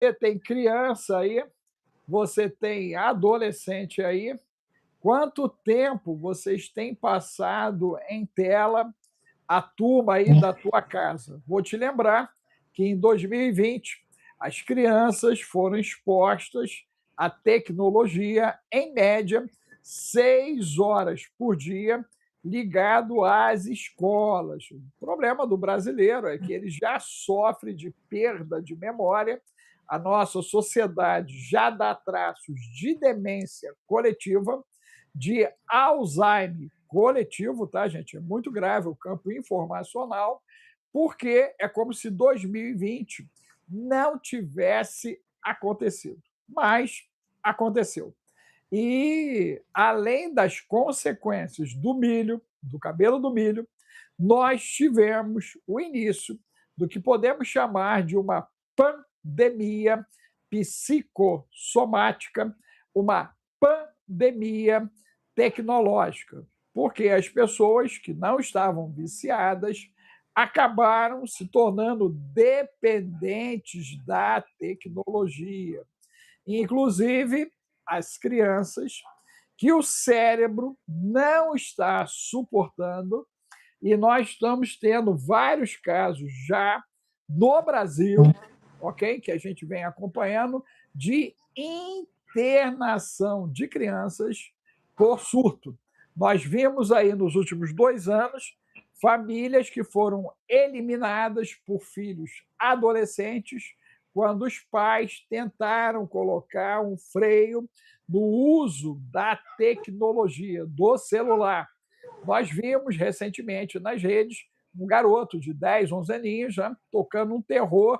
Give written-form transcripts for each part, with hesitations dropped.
Você tem criança aí, você tem adolescente aí. Quanto tempo vocês têm passado em tela, a turma aí da tua casa? Vou te lembrar que em 2020 as crianças foram expostas à tecnologia, em média, 6 horas por dia, ligado às escolas. O problema do brasileiro é que ele já sofre de perda de memória, a nossa sociedade já dá traços de demência coletiva, de Alzheimer coletivo, tá, gente? É muito grave o campo informacional, porque é como se 2020 não tivesse acontecido. Mas aconteceu. E, além das consequências do milho, do cabelo do milho, nós tivemos o início do que podemos chamar de uma pandemia psicossomática, uma pandemia tecnológica, porque as pessoas que não estavam viciadas acabaram se tornando dependentes da tecnologia, inclusive as crianças, que o cérebro não está suportando, e nós estamos tendo vários casos já no Brasil, ok? Que a gente vem acompanhando, de internação de crianças por surto. Nós vimos aí nos últimos 2 anos famílias que foram eliminadas por filhos adolescentes quando os pais tentaram colocar um freio no uso da tecnologia, do celular. Nós vimos recentemente nas redes um garoto de 10, 11 aninhos já tocando um terror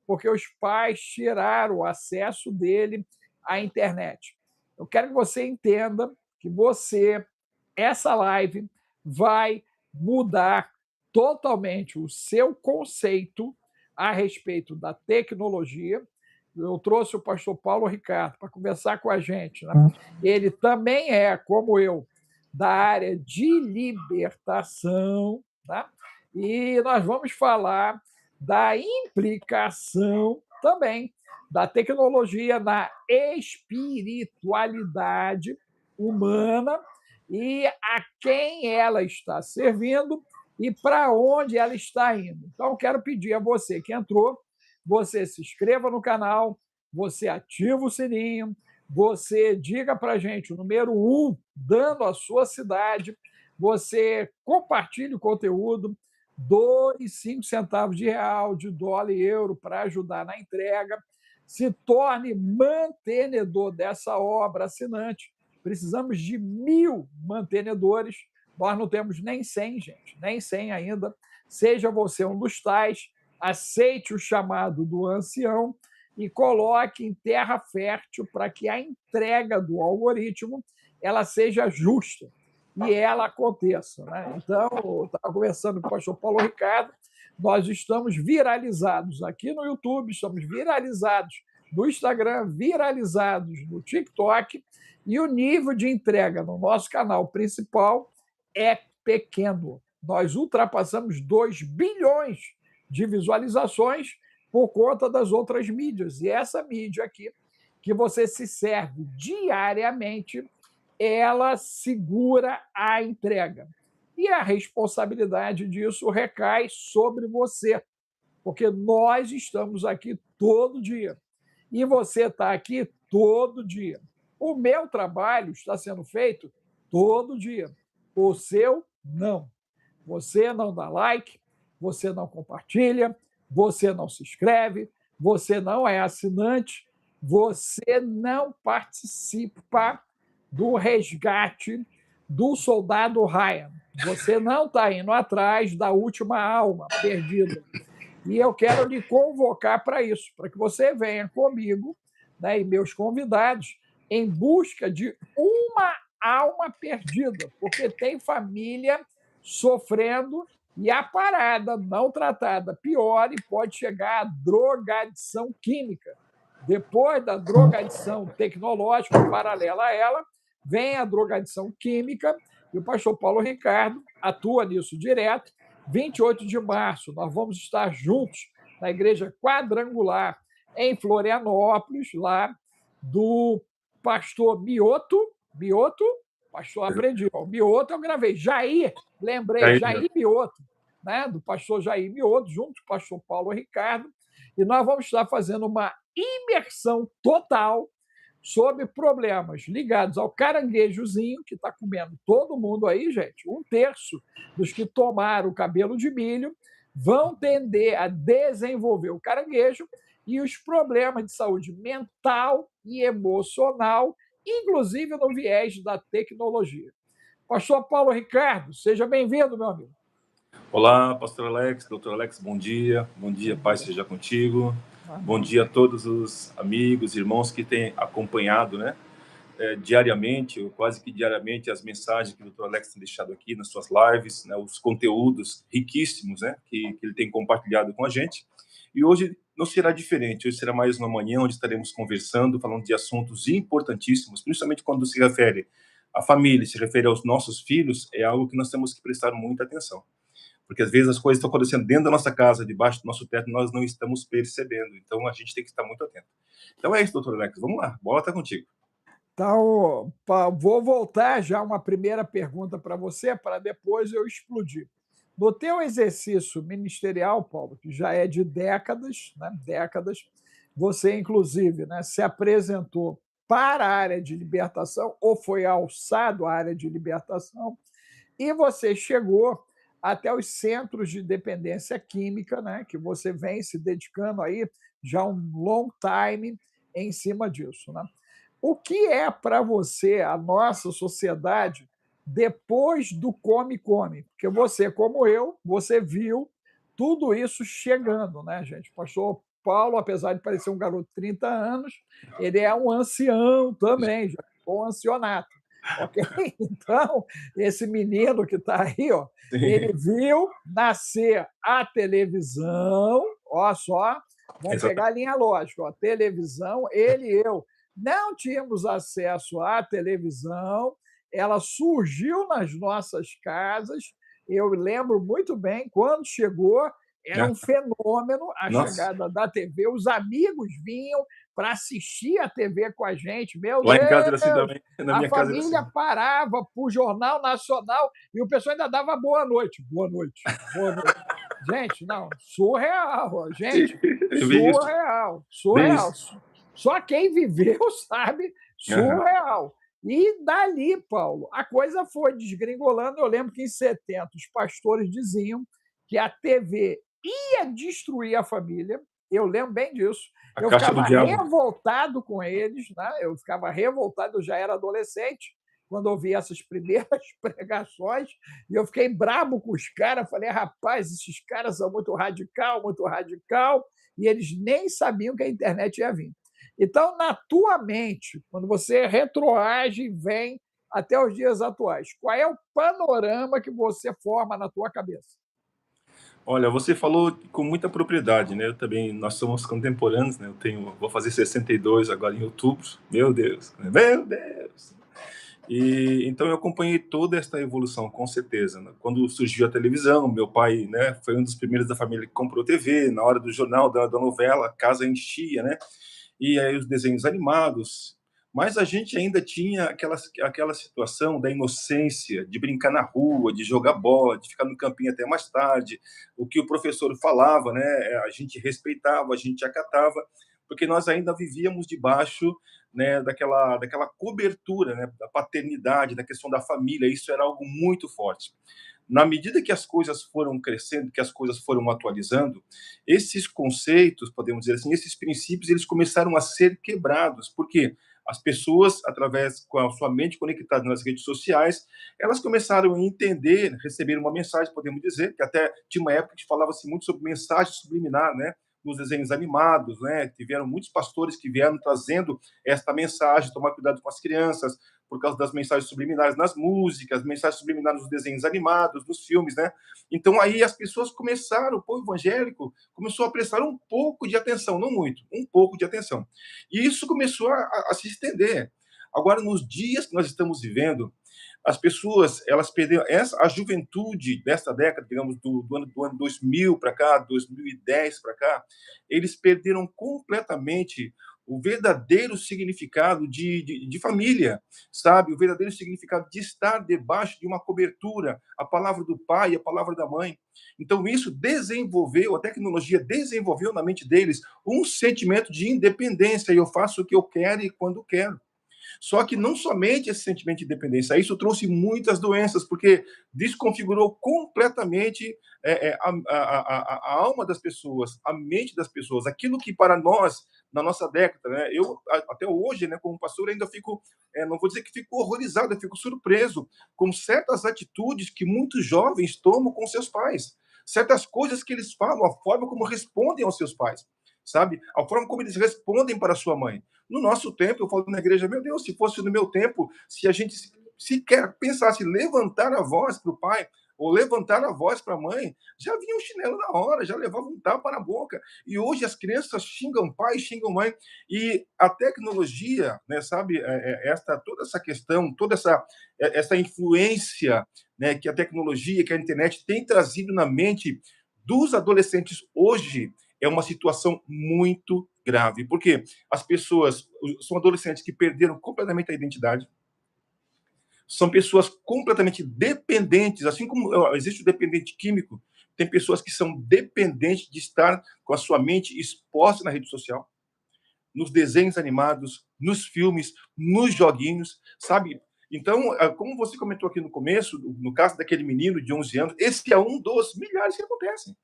porque os pais tiraram o acesso dele à internet. Eu quero que você entenda que essa live, vai mudar totalmente o seu conceito a respeito da tecnologia. Eu trouxe o pastor Paulo Ricardo para conversar com a gente, né? Ele também é, como eu, da área de libertação, tá? E nós vamos falar da implicação também da tecnologia na espiritualidade humana e a quem ela está servindo e para onde ela está indo. Então, quero pedir a você que entrou, você se inscreva no canal, você ativa o sininho, você diga para a gente o número 1, dando a sua cidade, você compartilhe o conteúdo, doe 5 centavos de real, de dólar e euro para ajudar na entrega, se torne mantenedor dessa obra, assinante. Precisamos de 1.000 mantenedores, nós não temos nem 100, gente, nem 100 ainda. Seja você um dos tais, aceite o chamado do ancião e coloque em terra fértil para que a entrega do algoritmo ela seja justa e ela aconteça, né? Então, eu estava conversando com o pastor Paulo Ricardo, nós estamos viralizados aqui no YouTube, estamos viralizados no Instagram, viralizados no TikTok, e o nível de entrega no nosso canal principal é pequeno. Nós ultrapassamos 2 bilhões de visualizações por conta das outras mídias. E essa mídia aqui, que você se serve diariamente, ela segura a entrega. E a responsabilidade disso recai sobre você, porque nós estamos aqui todo dia. E você está aqui todo dia. O meu trabalho está sendo feito todo dia. O seu, não. Você não dá like, você não compartilha, você não se inscreve, você não é assinante, você não participa do resgate do soldado Ryan. Você não está indo atrás da última alma perdida. E eu quero lhe convocar para isso, para que você venha comigo, né, e meus convidados, em busca de uma alma perdida, porque tem família sofrendo e a parada não tratada pior e pode chegar à drogadição química. Depois da drogadição tecnológica paralela a ela, vem a drogadição química, e o pastor Paulo Ricardo atua nisso direto. 28 de março, nós vamos estar juntos na Igreja Quadrangular, em Florianópolis, lá do pastor Mioto, pastor aprendi, o Mioto eu gravei, lembrei, Jair Mioto, né, do pastor Jair Mioto, junto com o pastor Paulo Ricardo, e nós vamos estar fazendo uma imersão total sobre problemas ligados ao caranguejozinho, que está comendo todo mundo aí, gente. 1/3 dos que tomaram o cabelo de milho vão tender a desenvolver o caranguejo e os problemas de saúde mental e emocional, inclusive no viés da tecnologia. Pastor Paulo Ricardo, seja bem-vindo, meu amigo. Olá, pastor Alex, doutor Alex, bom dia, paz seja contigo. Bom dia a todos os amigos, irmãos que têm acompanhado, né, diariamente, ou quase que diariamente, as mensagens que o doutor Alex tem deixado aqui nas suas lives, né, os conteúdos riquíssimos, né, que ele tem compartilhado com a gente. E hoje não será diferente, hoje será mais uma manhã onde estaremos conversando, falando de assuntos importantíssimos, principalmente quando se refere à família, se refere aos nossos filhos, é algo que nós temos que prestar muita atenção. Porque às vezes as coisas estão acontecendo dentro da nossa casa, debaixo do nosso teto, nós não estamos percebendo. Então a gente tem que estar muito atento. Então é isso, doutor Alex. Vamos lá, a bola está contigo. Então, vou voltar já uma primeira pergunta para você, para depois eu explodir. No teu exercício ministerial, Paulo, que já é de décadas, né, você, inclusive, né, se apresentou para a área de libertação, ou foi alçado à área de libertação, e você chegou até os centros de dependência química, né, que você vem se dedicando aí já um long time em cima disso. Né? O que é para você a nossa sociedade depois do come-come? Porque você, como eu, você viu tudo isso chegando, né, gente? O pastor Paulo, apesar de parecer um garoto de 30 anos, ele é um ancião também, já ficou um ancianato. Ok? Então, esse menino que está aí, ó, ele viu nascer a televisão, ó só, vamos pegar a linha lógica, ó, televisão, ele e eu não tínhamos acesso à televisão, ela surgiu nas nossas casas, eu lembro muito bem, quando chegou, era um fenômeno a chegada da TV, os amigos vinham para assistir a TV com a gente, meu Lá Deus, em casa era assim também, na minha casa era família assim. parava para o Jornal Nacional e o pessoal ainda dava boa noite. Boa noite, boa noite. Gente, não, surreal, gente, surreal. Só quem viveu sabe, surreal. E dali, Paulo, a coisa foi desgringolando. Eu lembro que em 70 os pastores diziam que a TV ia destruir a família. Eu lembro bem disso. Eu ficava revoltado com eles, né? Eu ficava revoltado, eu já era adolescente quando ouvi essas primeiras pregações, e eu fiquei brabo com os caras, falei, rapaz, esses caras são muito radical, e eles nem sabiam que a internet ia vir. Então, na tua mente, quando você retroage e vem até os dias atuais, qual é o panorama que você forma na tua cabeça? Olha, você falou com muita propriedade, né? Eu também, nós somos contemporâneos, né? Vou fazer 62 agora em outubro. Meu Deus, meu Deus. E então eu acompanhei toda esta evolução, com certeza. Né? Quando surgiu a televisão, meu pai, né, foi um dos primeiros da família que comprou TV. Na hora do jornal, da novela, a casa enchia, né? E aí os desenhos animados. Mas a gente ainda tinha aquela situação da inocência, de brincar na rua, de jogar bola, de ficar no campinho até mais tarde. O que o professor falava, né, a gente respeitava, a gente acatava, porque nós ainda vivíamos debaixo, né, daquela cobertura, né, da paternidade, da questão da família. Isso era algo muito forte. Na medida que as coisas foram crescendo, que as coisas foram atualizando, esses conceitos, podemos dizer assim, esses princípios, eles começaram a ser quebrados, porque as pessoas, através com a sua mente conectada nas redes sociais, elas começaram a entender, receber uma mensagem, podemos dizer, que até tinha uma época que falava-se muito sobre mensagem subliminar, né? Nos desenhos animados, né? Tiveram muitos pastores que vieram trazendo esta mensagem, tomar cuidado com as crianças, por causa das mensagens subliminares nas músicas, mensagens subliminares nos desenhos animados, nos filmes, né? Então aí as pessoas começaram, o povo evangélico começou a prestar um pouco de atenção, não muito, um pouco de atenção. E isso começou a se estender. Agora, nos dias que nós estamos vivendo, As pessoas, elas perderam a juventude dessa década, digamos, do ano 2000 para cá, 2010 para cá, eles perderam completamente o verdadeiro significado de família, sabe? O verdadeiro significado de estar debaixo de uma cobertura, a palavra do pai, a palavra da mãe. Então, isso desenvolveu, a tecnologia desenvolveu na mente deles um sentimento de independência, e eu faço o que eu quero e quando quero. Só que não somente esse sentimento de dependência, isso trouxe muitas doenças, porque desconfigurou completamente a alma das pessoas, a mente das pessoas. Aquilo que para nós, na nossa década, né, eu até hoje, né, como pastor, ainda fico, não vou dizer que fico horrorizado, eu fico surpreso com certas atitudes que muitos jovens tomam com seus pais, certas coisas que eles falam, a forma como respondem aos seus pais, sabe? A forma como eles respondem para a sua mãe. No nosso tempo, eu falo na igreja, meu Deus, se fosse no meu tempo, se a gente sequer pensasse levantar a voz para o pai ou levantar a voz para a mãe, já vinha um chinelo na hora, já levava um tapa na boca. E hoje as crianças xingam pai, xingam mãe. E a tecnologia, né, sabe, toda essa questão, toda essa influência, né, que a tecnologia, que a internet tem trazido na mente dos adolescentes hoje, é uma situação muito grave, porque as pessoas são adolescentes que perderam completamente a identidade, são pessoas completamente dependentes, assim como existe o dependente químico, tem pessoas que são dependentes de estar com a sua mente exposta na rede social, nos desenhos animados, nos filmes, nos joguinhos, sabe? Então, como você comentou aqui no começo, no caso daquele menino de 11 anos, esse é um dos milhares que acontecem,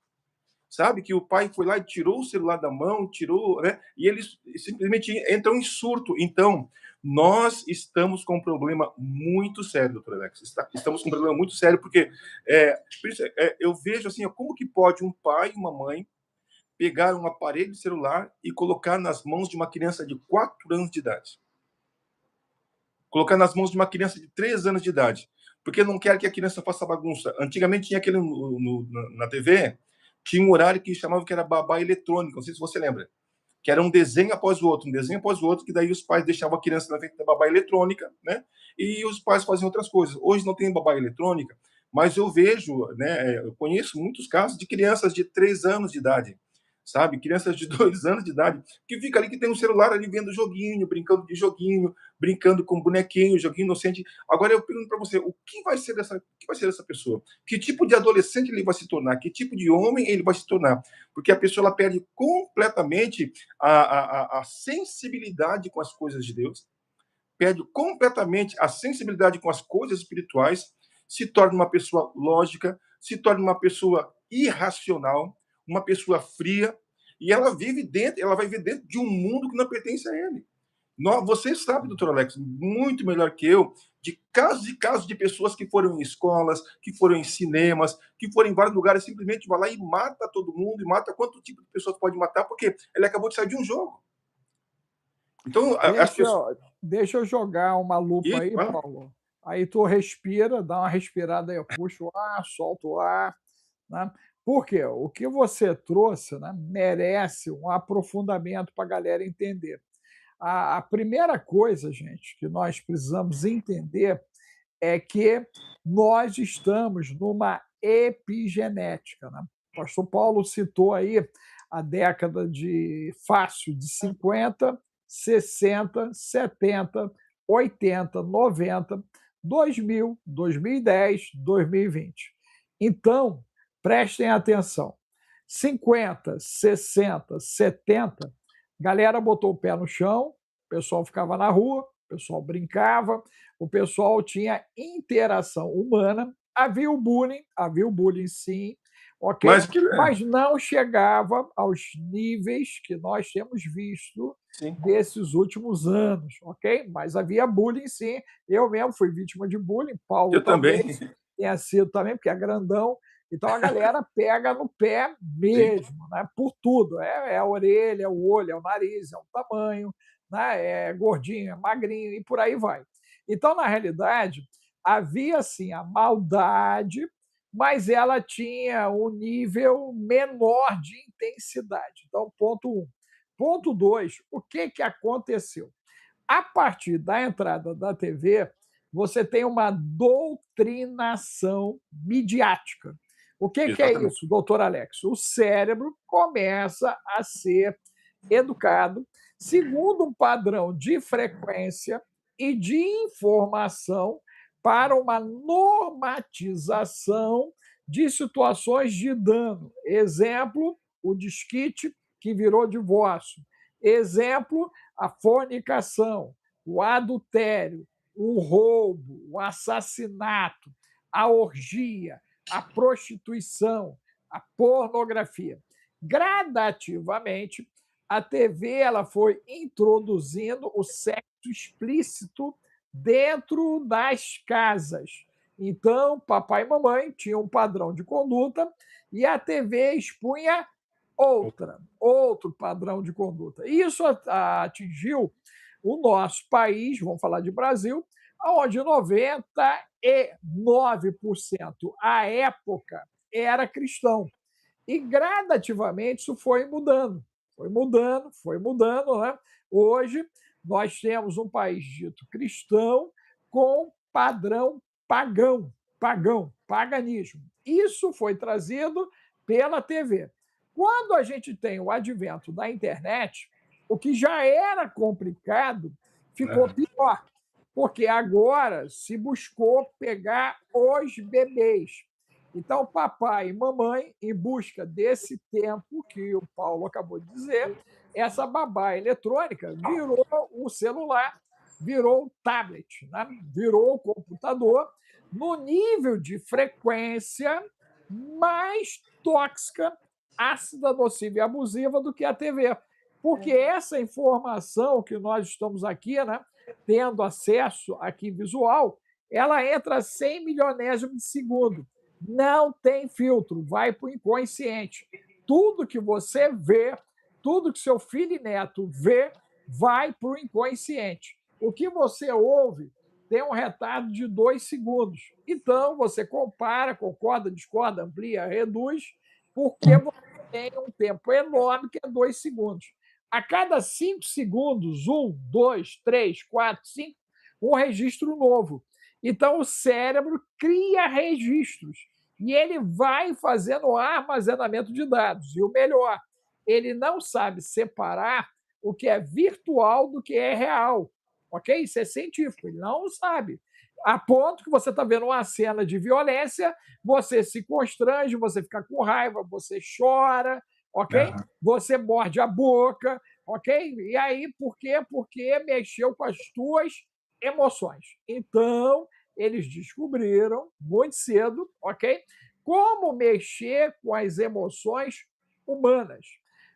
sabe? Que o pai foi lá e tirou o celular da mão, tirou, né? E eles simplesmente entram em surto. Então, nós estamos com um problema muito sério, doutor Alex. Estamos com um problema muito sério, porque eu vejo assim, como que pode um pai e uma mãe pegar um aparelho celular e colocar nas mãos de uma criança de 4 anos de idade? Colocar nas mãos de uma criança de 3 anos de idade. Porque não quer que a criança faça bagunça. Antigamente tinha aquele na TV, tinha um horário que chamavam que era babá eletrônica, não sei se você lembra, que era um desenho após o outro, um desenho após o outro, que daí os pais deixavam a criança na frente da babá eletrônica, né? E os pais faziam outras coisas. Hoje não tem babá eletrônica, mas eu vejo, né, eu conheço muitos casos de crianças de 3 anos de idade, sabe? Crianças de 2 anos de idade, que fica ali, que tem um celular ali vendo joguinho, brincando de joguinho, brincando com bonequinho, joguinho inocente. Agora eu pergunto para você, o que vai ser dessa pessoa? Que tipo de adolescente ele vai se tornar? Que tipo de homem ele vai se tornar? Porque a pessoa ela perde completamente a sensibilidade com as coisas de Deus, perde completamente a sensibilidade com as coisas espirituais, se torna uma pessoa lógica, se torna uma pessoa irracional, uma pessoa fria, e ela vai viver dentro de um mundo que não pertence a ele. Você sabe, doutor Alex, muito melhor que eu, de casos e casos de pessoas que foram em escolas, que foram em cinemas, que foram em vários lugares, simplesmente vai lá e mata todo mundo, e mata quanto tipo de pessoas pode matar, porque ele acabou de sair de um jogo. Então, as pessoas. Deixa eu jogar uma lupa Isso, aí, Paulo. Aí tu respira, dá uma respirada aí, puxa o ar, solta o ar. Né? Por quê? O que você trouxe, né, merece um aprofundamento para a galera entender. A primeira coisa, gente, que nós precisamos entender é que nós estamos numa epigenética. Né? O pastor Paulo citou aí a década de fácil de 50, 60, 70, 80, 90, 2000, 2010, 2020. Então, prestem atenção. 50, 60, 70, galera botou o pé no chão, o pessoal ficava na rua, o pessoal brincava, o pessoal tinha interação humana, havia o bullying sim, ok? Mas não chegava aos níveis que nós temos visto sim. Desses últimos anos, ok? Mas havia bullying sim, eu mesmo fui vítima de bullying, Paulo eu talvez também. Tenha sido também, porque é grandão, então a galera pega no pé mesmo, né? Por tudo. É a orelha, é o olho, é o nariz, é o tamanho, né? É gordinho, é magrinho e por aí vai. Então, na realidade, havia sim a maldade, mas ela tinha um nível menor de intensidade. Então, ponto 1. Ponto 2, o que aconteceu? A partir da entrada da TV, você tem uma doutrinação midiática. O que é Exatamente. isso, doutor Alex? O cérebro começa a ser educado segundo um padrão de frequência e de informação para uma normatização de situações de dano. Exemplo, o desquite que virou divórcio. Exemplo, a fornicação, o adultério, o roubo, o assassinato, a orgia, a prostituição, a pornografia. Gradativamente, a TV ela foi introduzindo o sexo explícito dentro das casas. Então, papai e mamãe tinham um padrão de conduta e a TV expunha outro padrão de conduta. Isso atingiu o nosso país, vamos falar de Brasil, onde 99% à época era cristão. E gradativamente isso foi mudando, né? Hoje nós temos um país dito cristão com padrão paganismo. Isso foi trazido pela TV. Quando a gente tem o advento da internet, o que já era complicado ficou pior, porque agora se buscou pegar os bebês. Então, papai e mamãe, em busca desse tempo que o Paulo acabou de dizer, essa babá eletrônica virou o celular, virou o tablet, né? Virou o computador, no nível de frequência mais tóxica, ácida, nociva e abusiva do que a TV. Porque essa informação que nós estamos aqui, né, tendo acesso aqui visual, ela entra a 100 milionésimo de segundo. Não tem filtro, vai para o inconsciente. Tudo que você vê, tudo que seu filho e neto vê, vai para o inconsciente. O que você ouve tem um retardo de 2 segundos. Então, você compara, concorda, discorda, amplia, reduz, porque você tem um tempo enorme, que é 2 segundos. A cada 5 segundos, 1, 2, 3, 4, 5, um registro novo. Então, o cérebro cria registros e ele vai fazendo o armazenamento de dados. E o melhor, ele não sabe separar o que é virtual do que é real. Ok? Isso é científico, ele não sabe. A ponto que você está vendo uma cena de violência, você se constrange, você fica com raiva, você chora, ok? Você morde a boca, ok? E aí, por quê? Porque mexeu com as tuas emoções. Então, eles descobriram muito cedo, ok? Como mexer com as emoções humanas.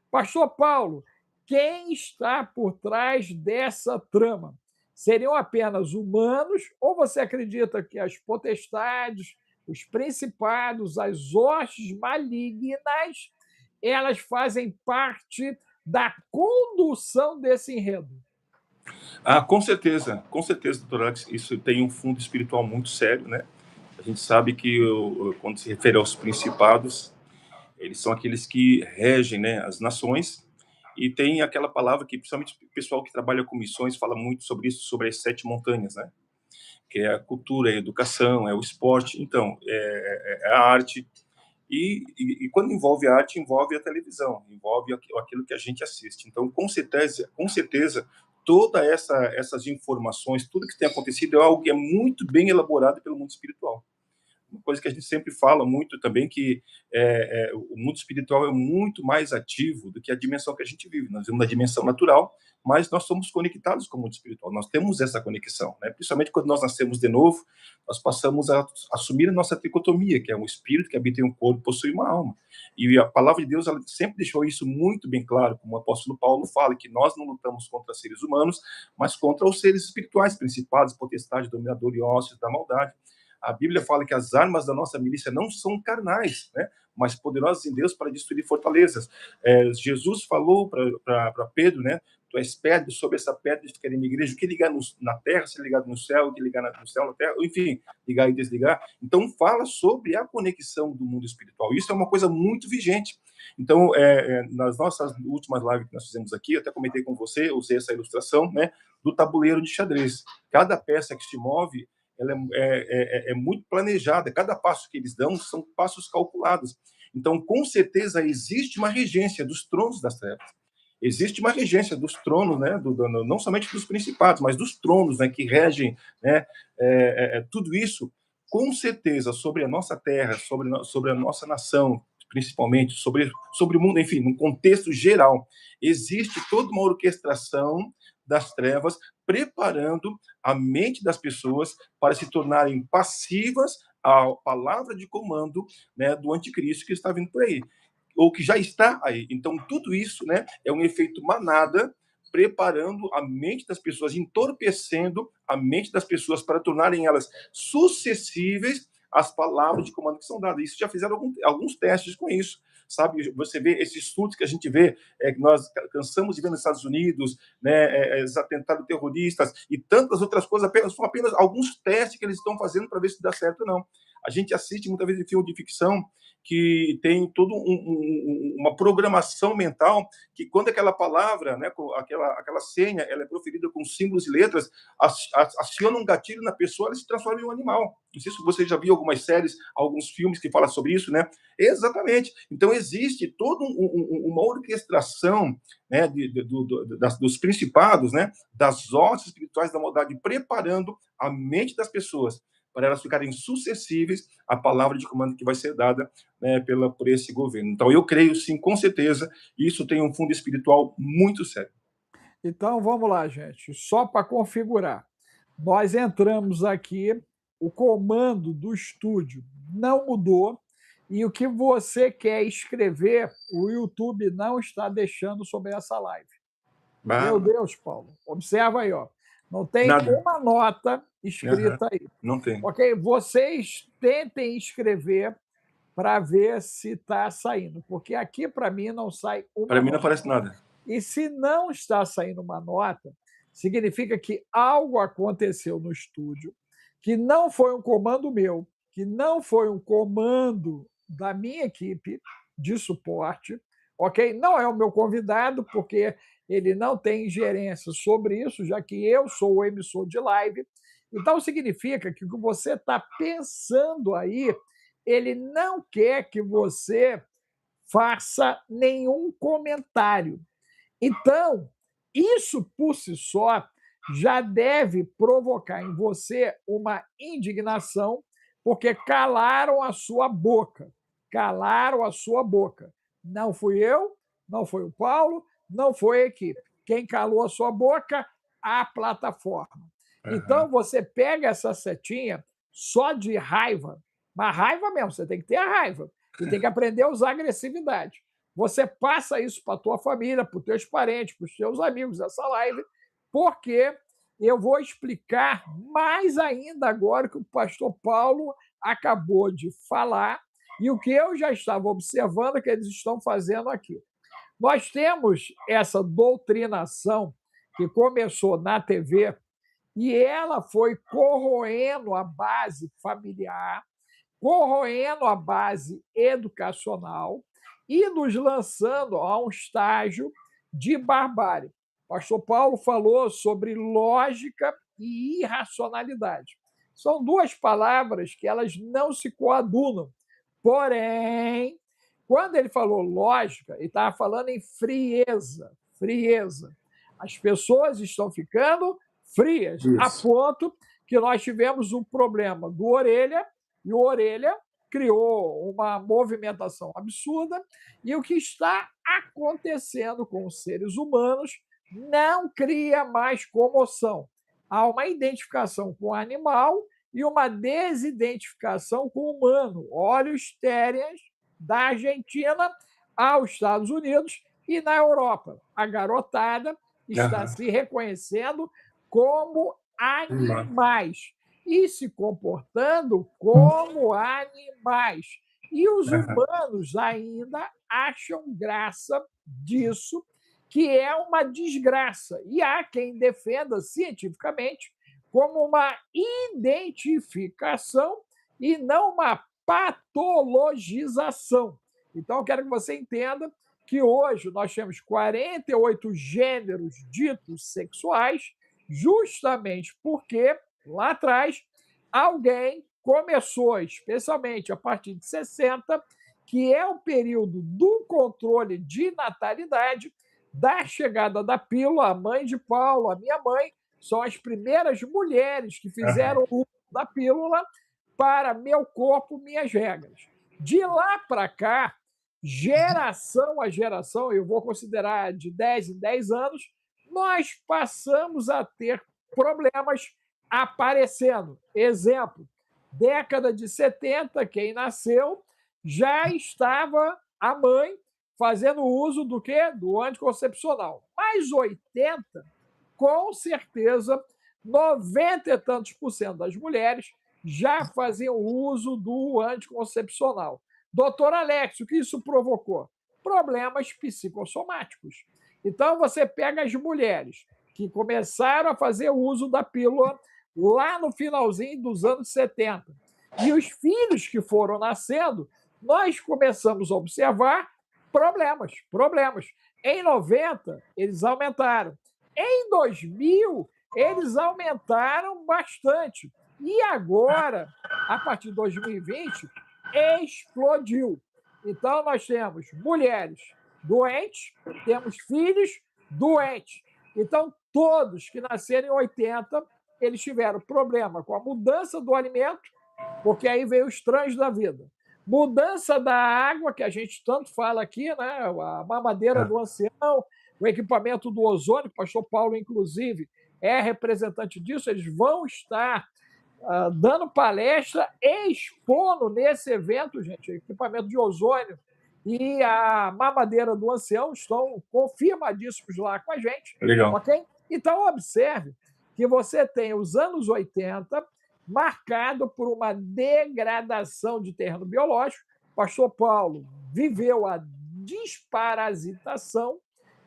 Pastor Paulo, quem está por trás dessa trama? Seriam apenas humanos ou você acredita que as potestades, os principados, as hostes malignas, elas fazem parte da condução desse enredo? Com certeza, doutor Alex, isso tem um fundo espiritual muito sério, né? A gente sabe que quando se refere aos principados, eles são aqueles que regem, né, as nações, e tem aquela palavra que, principalmente o pessoal que trabalha com missões, fala muito sobre isso, sobre as 7 montanhas, né? Que é a cultura, é a educação, é o esporte, então, é a arte. E quando envolve a arte, envolve a televisão, envolve aquilo que a gente assiste. Então, com certeza todas essas informações, tudo que tem acontecido é algo que é muito bem elaborado pelo mundo espiritual. Uma coisa que a gente sempre fala muito também, que o mundo espiritual é muito mais ativo do que a dimensão que a gente vive. Nós vivemos na dimensão natural, mas nós somos conectados com o mundo espiritual. Nós temos essa conexão, né? Principalmente quando nós nascemos de novo, nós passamos a assumir a nossa tricotomia, que é um espírito que habita em um corpo, possui uma alma. E a palavra de Deus, ela sempre deixou isso muito bem claro, como o apóstolo Paulo fala, que nós não lutamos contra seres humanos, mas contra os seres espirituais, principados, potestades, dominadores e ossos da maldade. A Bíblia fala que as armas da nossa milícia não são carnais, né? Mas poderosas em Deus para destruir fortalezas. Jesus falou para Pedro, né? Tu és pedra, sobre essa pedra ficarei minha igreja. O que ligar na terra, se ligado no céu, o que ligar no céu, na terra, enfim, ligar e desligar. Então, fala sobre a conexão do mundo espiritual. Isso é uma coisa muito vigente. Então, nas nossas últimas lives que nós fizemos aqui, eu até comentei com você, usei essa ilustração, né? Do tabuleiro de xadrez. Cada peça que se move ela é muito planejada. Cada passo que eles dão são passos calculados. Então, com certeza, existe uma regência dos tronos das trevas. Existe uma regência dos tronos, né, não somente dos principados, mas dos tronos, né, que regem, né, tudo isso, com certeza, sobre a nossa terra, sobre a nossa nação, principalmente, sobre o mundo, enfim, num contexto geral. Existe toda uma orquestração das trevas, preparando a mente das pessoas para se tornarem passivas à palavra de comando, né, do anticristo que está vindo por aí, ou que já está aí. Então, tudo isso, né, é um efeito manada, preparando a mente das pessoas, entorpecendo a mente das pessoas para tornarem elas suscetíveis às palavras de comando que são dadas. Isso já fizeram alguns testes com isso, sabe? Você vê esses surtos que a gente vê, que nós cansamos de ver nos Estados Unidos, né, os atentados terroristas e tantas outras coisas, são apenas alguns testes que eles estão fazendo para ver se dá certo ou não. A gente assiste muitas vezes filme de ficção que tem toda uma programação mental que quando aquela palavra, né, aquela senha, ela é proferida com símbolos e letras, aciona um gatilho na pessoa, ela se transforma em um animal. Não sei se você já viu algumas séries, alguns filmes que falam sobre isso, né? Exatamente. Então, existe toda uma orquestração, né, dos principados, né, das hostes espirituais da maldade, preparando a mente das pessoas para elas ficarem suscetíveis à palavra de comando que vai ser dada, né, por esse governo. Então, eu creio, sim, com certeza, isso tem um fundo espiritual muito sério. Então, vamos lá, gente. Só para configurar. Nós entramos aqui, o comando do estúdio não mudou, e o que você quer escrever, o YouTube não está deixando sobre essa live. Meu Deus, Paulo. Observa aí, ó. Não tem Nada. uma nota escrita aí. Não tem. Ok? Vocês tentem escrever para ver se está saindo, porque aqui, para mim, não sai uma nota. Para mim não aparece nada. E se não está saindo uma nota, significa que algo aconteceu no estúdio, que não foi um comando meu, que não foi um comando da minha equipe de suporte, ok? Não é o meu convidado, porque ele não tem ingerência sobre isso, já que eu sou o emissor de live. Então, significa que o que você está pensando aí, ele não quer que você faça nenhum comentário. Então, isso por si só já deve provocar em você uma indignação, porque calaram a sua boca. Calaram a sua boca. Não fui eu, não foi o Paulo, não foi a equipe. Quem calou a sua boca? A plataforma. Então, você pega essa setinha só de raiva, mas raiva mesmo, você tem que ter a raiva. E tem que aprender a usar agressividade. Você passa isso para a tua família, para os teus parentes, para os teus amigos dessa live, porque eu vou explicar mais ainda agora que o pastor Paulo acabou de falar e o que eu já estava observando que eles estão fazendo aqui. Nós temos essa doutrinação que começou na TV e ela foi corroendo a base familiar, corroendo a base educacional e nos lançando a um estágio de barbárie. O pastor Paulo falou sobre lógica e irracionalidade. São duas palavras que elas não se coadunam. Porém, quando ele falou lógica, ele estava falando em frieza. Frieza. As pessoas estão ficando frias, a ponto que nós tivemos um problema do Orelha, e o Orelha criou uma movimentação absurda, e o que está acontecendo com os seres humanos não cria mais comoção. Há uma identificação com o animal e uma desidentificação com o humano. Olha os térias da Argentina aos Estados Unidos e na Europa. A garotada está se reconhecendo como animais e se comportando como animais. E os humanos ainda acham graça disso, que é uma desgraça. E há quem defenda cientificamente como uma identificação e não uma patologização. Então, eu quero que você entenda que hoje nós temos 48 gêneros ditos sexuais, justamente porque, lá atrás, alguém começou, especialmente a partir de 60, que é o período do controle de natalidade, da chegada da pílula. A mãe de Paulo, a minha mãe, são as primeiras mulheres que fizeram uso da pílula para meu corpo, minhas regras. De lá para cá, geração a geração, eu vou considerar de 10 em 10 anos, nós passamos a ter problemas aparecendo. Exemplo, década de 70, quem nasceu já estava a mãe fazendo uso do quê? Do anticoncepcional. Mas 80, com certeza, 90 e tantos por cento das mulheres já faziam uso do anticoncepcional. Doutor Alex, o que isso provocou? Problemas psicossomáticos. Então, você pega as mulheres que começaram a fazer uso da pílula lá no finalzinho dos anos 70. E os filhos que foram nascendo, nós começamos a observar problemas. Em 90, eles aumentaram. Em 2000, eles aumentaram bastante. E agora, a partir de 2020, explodiu. Então, nós temos mulheres doentes, temos filhos doentes. Então, todos que nasceram em 80, eles tiveram problema com a mudança do alimento, porque aí veio os trans da vida. Mudança da água, que a gente tanto fala aqui, né? A mamadeira do ancião, o equipamento do ozônio, o pastor Paulo, inclusive, é representante disso. Eles vão estar dando palestra e expondo nesse evento, gente, equipamento de ozônio e a mamadeira do ancião estão confirmadíssimos lá com a gente. Legal. Ok? Então, observe que você tem os anos 80 marcado por uma degradação de terreno biológico. Pastor Paulo viveu a desparasitação,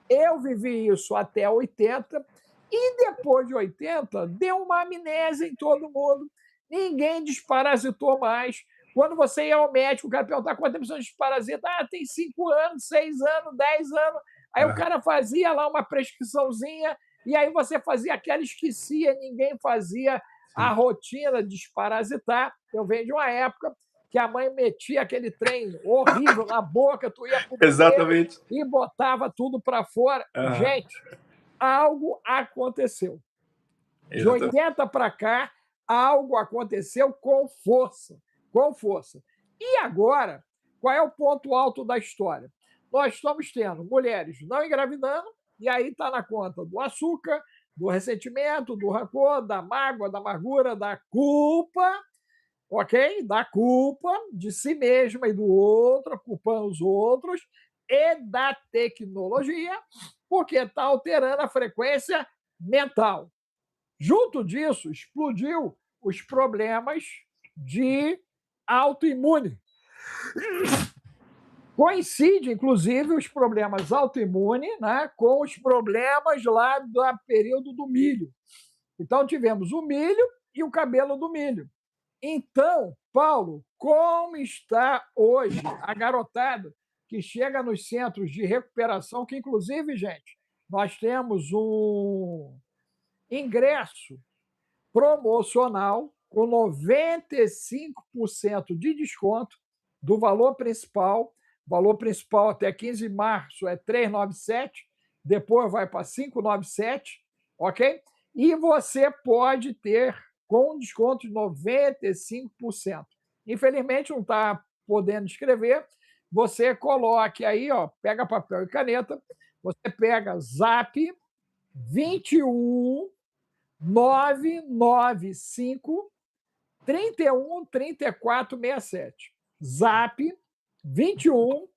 eu vivi isso até 80, e depois de 80, deu uma amnésia em todo mundo, ninguém desparasitou mais. Quando você ia ao médico, o cara perguntava quanto tempo você desparasita, tem 5 anos, 6 anos, 10 anos. Aí o cara fazia lá uma prescriçãozinha, e aí você fazia aquela, esquecia, ninguém fazia a rotina de desparasitar. Eu venho de uma época que a mãe metia aquele trem horrível na boca, tu ia pro Exatamente. e botava tudo para fora. Gente, algo aconteceu. De 80 para cá, algo aconteceu com força. Com força. E agora, qual é o ponto alto da história? Nós estamos tendo mulheres não engravidando, e aí está na conta do açúcar, do ressentimento, do rancor, da mágoa, da amargura, da culpa, ok? Da culpa de si mesma e do outro, culpando os outros, e da tecnologia, porque está alterando a frequência mental. Junto disso, explodiu os problemas de autoimune. Coincide, inclusive, os problemas autoimunes, né, com os problemas lá do período do milho. Então, tivemos o milho e o cabelo do milho. Então, Paulo, como está hoje a garotada que chega nos centros de recuperação, que, inclusive, gente, nós temos um ingresso promocional com 95% de desconto do valor principal. O valor principal até 15 de março é 397, depois vai para 597, ok? E você pode ter com desconto de 95%. Infelizmente, não está podendo escrever. Você coloque aí, pega papel e caneta, você pega Zap 21 995 31 34 67. Zap 21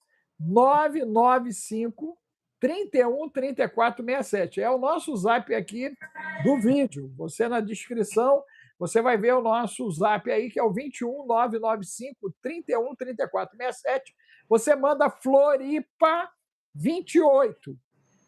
995 31 34 67. É o nosso Zap aqui do vídeo. Você na descrição, você vai ver o nosso Zap aí, que é o 21 995 31 34 67. Você manda Floripa 28,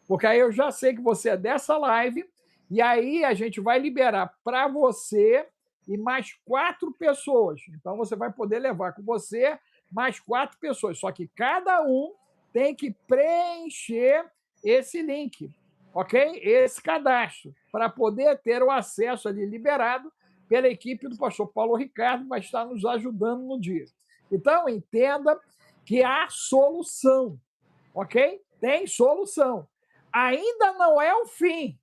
porque aí eu já sei que você é dessa live, e aí a gente vai liberar para você e mais 4 pessoas. Então, você vai poder levar com você mais 4 pessoas. Só que cada um tem que preencher esse link, ok? Esse cadastro, para poder ter o acesso ali liberado pela equipe do pastor Paulo Ricardo, que vai estar nos ajudando no dia. Então, entenda que há solução, ok? Tem solução. Ainda não é o fim,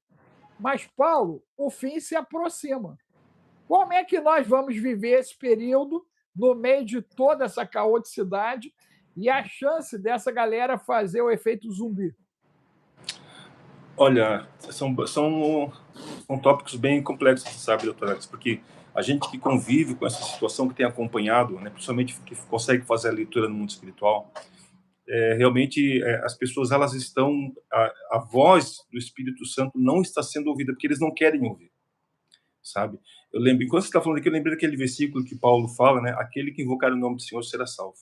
mas, Paulo, o fim se aproxima. Como é que nós vamos viver esse período no meio de toda essa caoticidade e a chance dessa galera fazer o efeito zumbi? Olha, são tópicos bem complexos, sabe, doutor Alex? Porque a gente que convive com essa situação, que tem acompanhado, né, principalmente que consegue fazer a leitura no mundo espiritual, realmente as pessoas elas estão, a voz do Espírito Santo não está sendo ouvida porque eles não querem ouvir, sabe? Eu lembro, enquanto você está falando aqui, eu lembrei daquele versículo que Paulo fala, né? Aquele que invocar o nome do Senhor será salvo.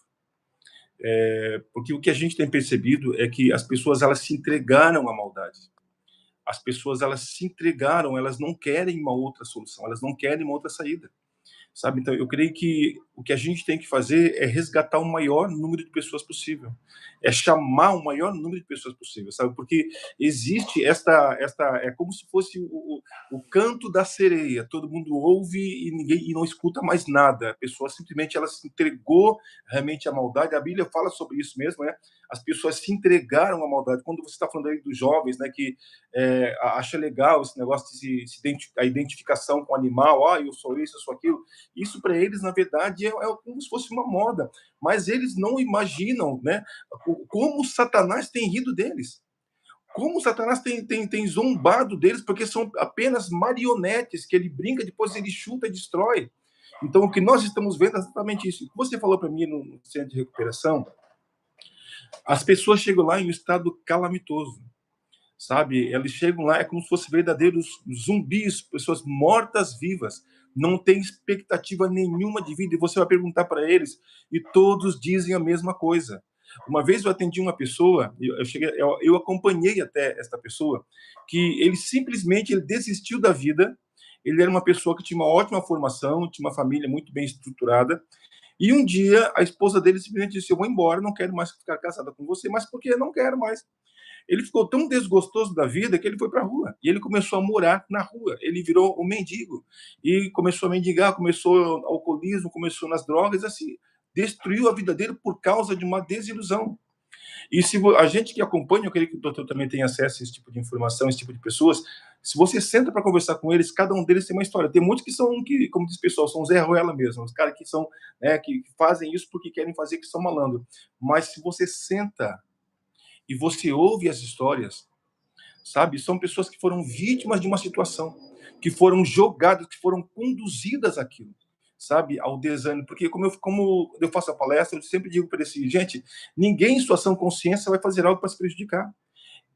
Porque o que a gente tem percebido é que as pessoas elas se entregaram à maldade. As pessoas elas se entregaram, elas não querem uma outra solução, elas não querem uma outra saída, sabe? Então eu creio que o que a gente tem que fazer é resgatar o maior número de pessoas possível, é chamar o maior número de pessoas possível, sabe? Porque existe esta é como se fosse o canto da sereia, todo mundo ouve e não escuta mais nada, a pessoa simplesmente ela se entregou realmente à maldade. A Bíblia fala sobre isso mesmo, né? As pessoas se entregaram à maldade. Quando você está falando aí dos jovens, né, que acha legal esse negócio de a identificação com o animal, eu sou isso, eu sou aquilo, isso para eles, na verdade, é como se fosse uma moda, mas eles não imaginam, né, como Satanás tem rido deles, como Satanás tem zombado deles, porque são apenas marionetes que ele brinca, depois ele chuta e destrói. Então, o que nós estamos vendo é exatamente isso. O que você falou para mim no centro de recuperação, as pessoas chegam lá em um estado calamitoso, sabe? Eles chegam lá, é como se fossem verdadeiros zumbis, pessoas mortas-vivas, não tem expectativa nenhuma de vida, e você vai perguntar para eles, e todos dizem a mesma coisa. Uma vez eu atendi uma pessoa, eu acompanhei até esta pessoa, que ele simplesmente ele desistiu da vida. Ele era uma pessoa que tinha uma ótima formação, tinha uma família muito bem estruturada, e um dia a esposa dele simplesmente disse: eu vou embora, não quero mais ficar casada com você, mas porque não quero mais. Ele ficou tão desgostoso da vida que ele foi para a rua. E ele começou a morar na rua. Ele virou um mendigo. E começou a mendigar, começou o alcoolismo, começou nas drogas, assim, destruiu a vida dele por causa de uma desilusão. E se a gente que acompanha, eu creio que o doutor também tem acesso a esse tipo de informação, esse tipo de pessoas, se você senta para conversar com eles, cada um deles tem uma história. Tem muitos que são, como diz o pessoal, são Zé Ruela mesmo, os caras que são, né, que fazem isso porque querem fazer, que são malandro. Mas se você senta e você ouve as histórias, sabe? São pessoas que foram vítimas de uma situação, que foram jogadas, que foram conduzidas àquilo, sabe? Ao desânimo. Porque como eu faço a palestra, eu sempre digo para eles assim, gente, ninguém em sua sã consciência vai fazer algo para se prejudicar.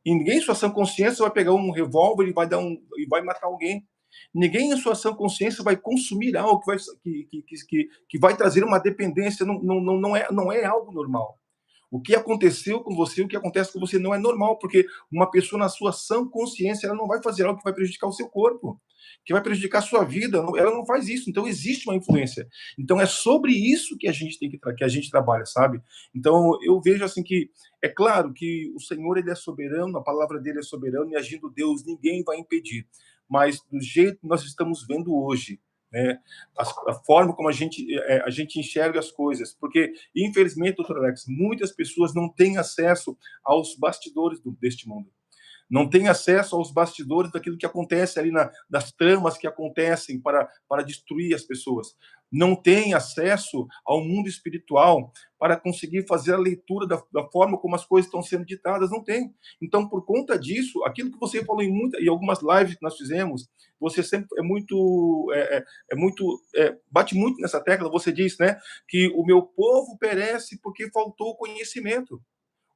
E ninguém em sua sã consciência vai pegar um revólver e vai matar alguém. Ninguém em sua sã consciência vai consumir algo que vai trazer uma dependência. Não é algo normal. O que aconteceu com você, o que acontece com você não é normal, porque uma pessoa na sua sã consciência, ela não vai fazer algo que vai prejudicar o seu corpo, que vai prejudicar a sua vida, ela não faz isso. Então existe uma influência. Então é sobre isso que a gente que a gente trabalha, sabe? Então eu vejo assim que é claro que o Senhor ele é soberano, a palavra dele é soberana e agindo Deus ninguém vai impedir. Mas do jeito que nós estamos vendo hoje, né, a forma como a gente enxerga as coisas, porque, infelizmente, doutor Alex, muitas pessoas não têm acesso aos bastidores deste mundo, não têm acesso aos bastidores daquilo que acontece ali, das tramas que acontecem para destruir as pessoas, não têm acesso ao mundo espiritual para conseguir fazer a leitura da forma como as coisas estão sendo ditadas, não tem. Então, por conta disso, aquilo que você falou em algumas lives que nós fizemos, você sempre bate muito nessa tecla, você diz, né, que o meu povo perece porque faltou conhecimento.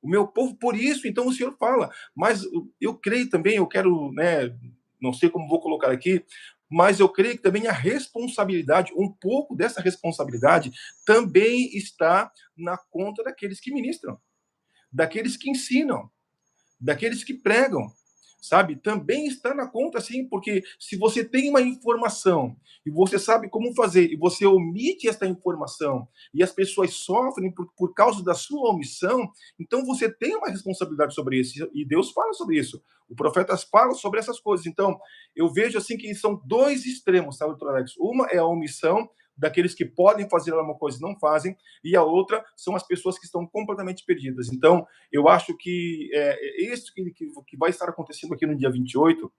O meu povo, por isso, então o Senhor fala. Mas eu creio também, eu quero, né, não sei como vou colocar aqui, mas eu creio que também a responsabilidade, um pouco dessa responsabilidade, também está na conta daqueles que ministram, daqueles que ensinam, daqueles que pregam. sabe? Também está na conta, sim, porque se você tem uma informação e você sabe como fazer e você omite essa informação e as pessoas sofrem por causa da sua omissão, então você tem uma responsabilidade sobre isso e Deus fala sobre isso. O profeta fala sobre essas coisas. Então, eu vejo assim que são dois extremos, sabe, doutor Alex? Uma é a omissão daqueles que podem fazer alguma coisa e não fazem, e a outra são as pessoas que estão completamente perdidas. Então, eu acho que isso que vai estar acontecendo aqui no dia 28,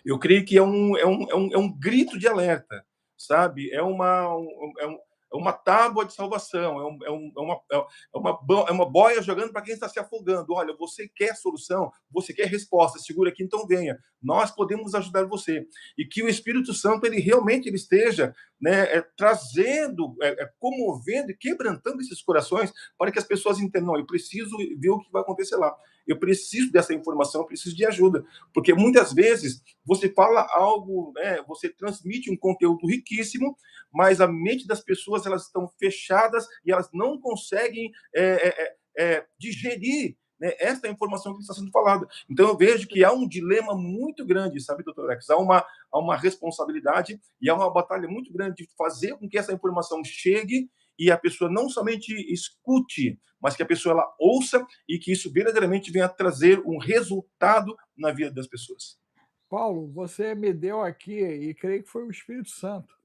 eu creio que é um grito de alerta, sabe? É uma tábua de salvação, é uma boia jogando para quem está se afogando. Olha, você quer solução, você quer resposta, segura aqui, então venha. Nós podemos ajudar você. E que o Espírito Santo, ele realmente ele esteja, né, trazendo, comovendo e quebrantando esses corações para que as pessoas entendam, eu preciso ver o que vai acontecer lá. Eu preciso dessa informação, eu preciso de ajuda. Porque muitas vezes você fala algo, né, você transmite um conteúdo riquíssimo, mas a mente das pessoas elas estão fechadas e elas não conseguem digerir, né, esta informação que está sendo falada. Então eu vejo que há um dilema muito grande, sabe, doutor Alex? Há uma responsabilidade e há uma batalha muito grande de fazer com que essa informação chegue e a pessoa não somente escute, mas que a pessoa ela ouça e que isso verdadeiramente venha trazer um resultado na vida das pessoas. Paulo, você me deu aqui, e creio que foi o Espírito Santo.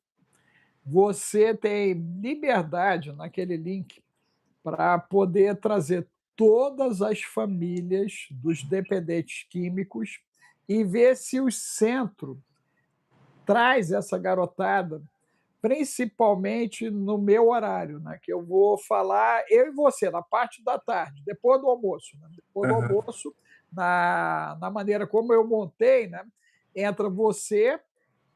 Você tem liberdade naquele link para poder trazer todas as famílias dos dependentes químicos e ver se o centro traz essa garotada, principalmente no meu horário, né? Que eu vou falar, eu e você, na parte da tarde, depois do almoço. Né? Depois do almoço, na maneira como eu montei, né? Entra você,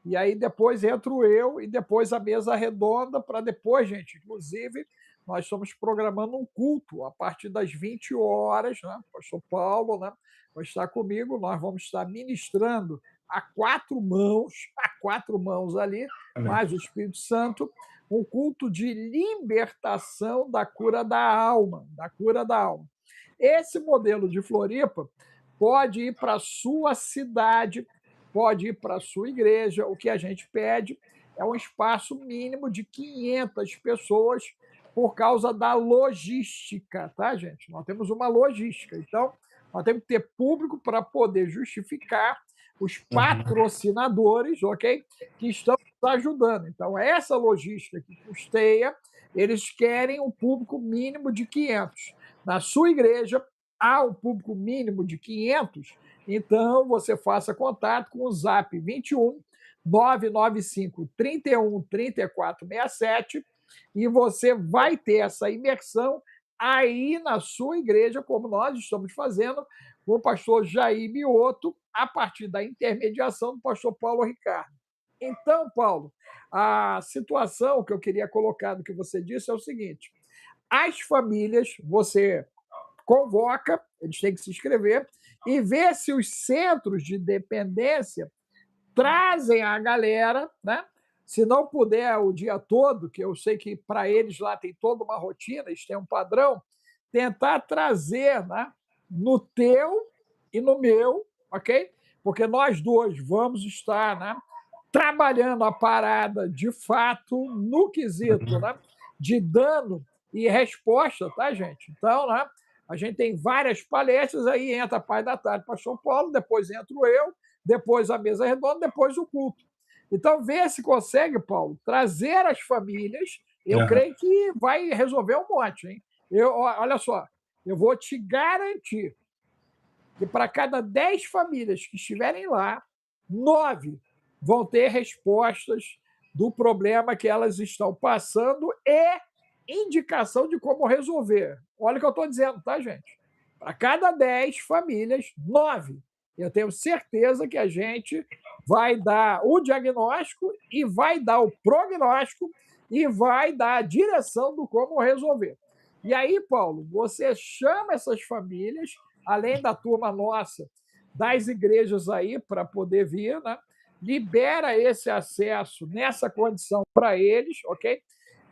e aí depois entro eu, e depois a mesa redonda, para depois, gente, inclusive, nós estamos programando um culto a partir das 20 horas, né? O pastor Paulo, né, vai estar comigo, nós vamos estar ministrando a quatro mãos ali, Amém. mais o Espírito Santo, um culto de libertação da cura da alma, da cura da alma. Esse modelo de Floripa pode ir para a sua cidade, pode ir para a sua igreja. O que a gente pede é um espaço mínimo de 500 pessoas por causa da logística, tá, gente? Nós temos uma logística. Então, nós temos que ter público para poder justificar os patrocinadores, ok? Que estão nos ajudando. Então, essa logística que custeia, eles querem um público mínimo de 500. Na sua igreja, há um público mínimo de 500, então você faça contato com o Zap 21 995 31 34 67 e você vai ter essa imersão aí na sua igreja, como nós estamos fazendo com o pastor Jair Mioto, a partir da intermediação do pastor Paulo Ricardo. Então, Paulo, a situação que eu queria colocar no que você disse é o seguinte: as famílias, você convoca, eles têm que se inscrever, e ver se os centros de dependência trazem a galera, né? Se não puder o dia todo, que eu sei que para eles lá tem toda uma rotina, eles têm um padrão, tentar trazer, né, no teu e no meu, ok? Porque nós dois vamos estar, né, trabalhando a parada de fato no quesito, né, de dano e resposta, tá, gente? Então, né, a gente tem várias palestras, aí entra a Pai da Tarde, Pastor Paulo, depois entro eu, depois a mesa redonda, depois o culto. Então, vê se consegue, Paulo, trazer as famílias. Eu creio que vai resolver um monte, hein? Olha só, eu vou te garantir que para cada 10 famílias que estiverem lá, 9 vão ter respostas do problema que elas estão passando e indicação de como resolver. Olha o que eu estou dizendo, tá, gente? Para cada 10 famílias, 9. Eu tenho certeza que a gente vai dar o diagnóstico e vai dar o prognóstico e vai dar a direção do como resolver. E aí, Paulo, você chama essas famílias, além da turma nossa, das igrejas aí, para poder vir, né? Libera esse acesso nessa condição para eles, ok?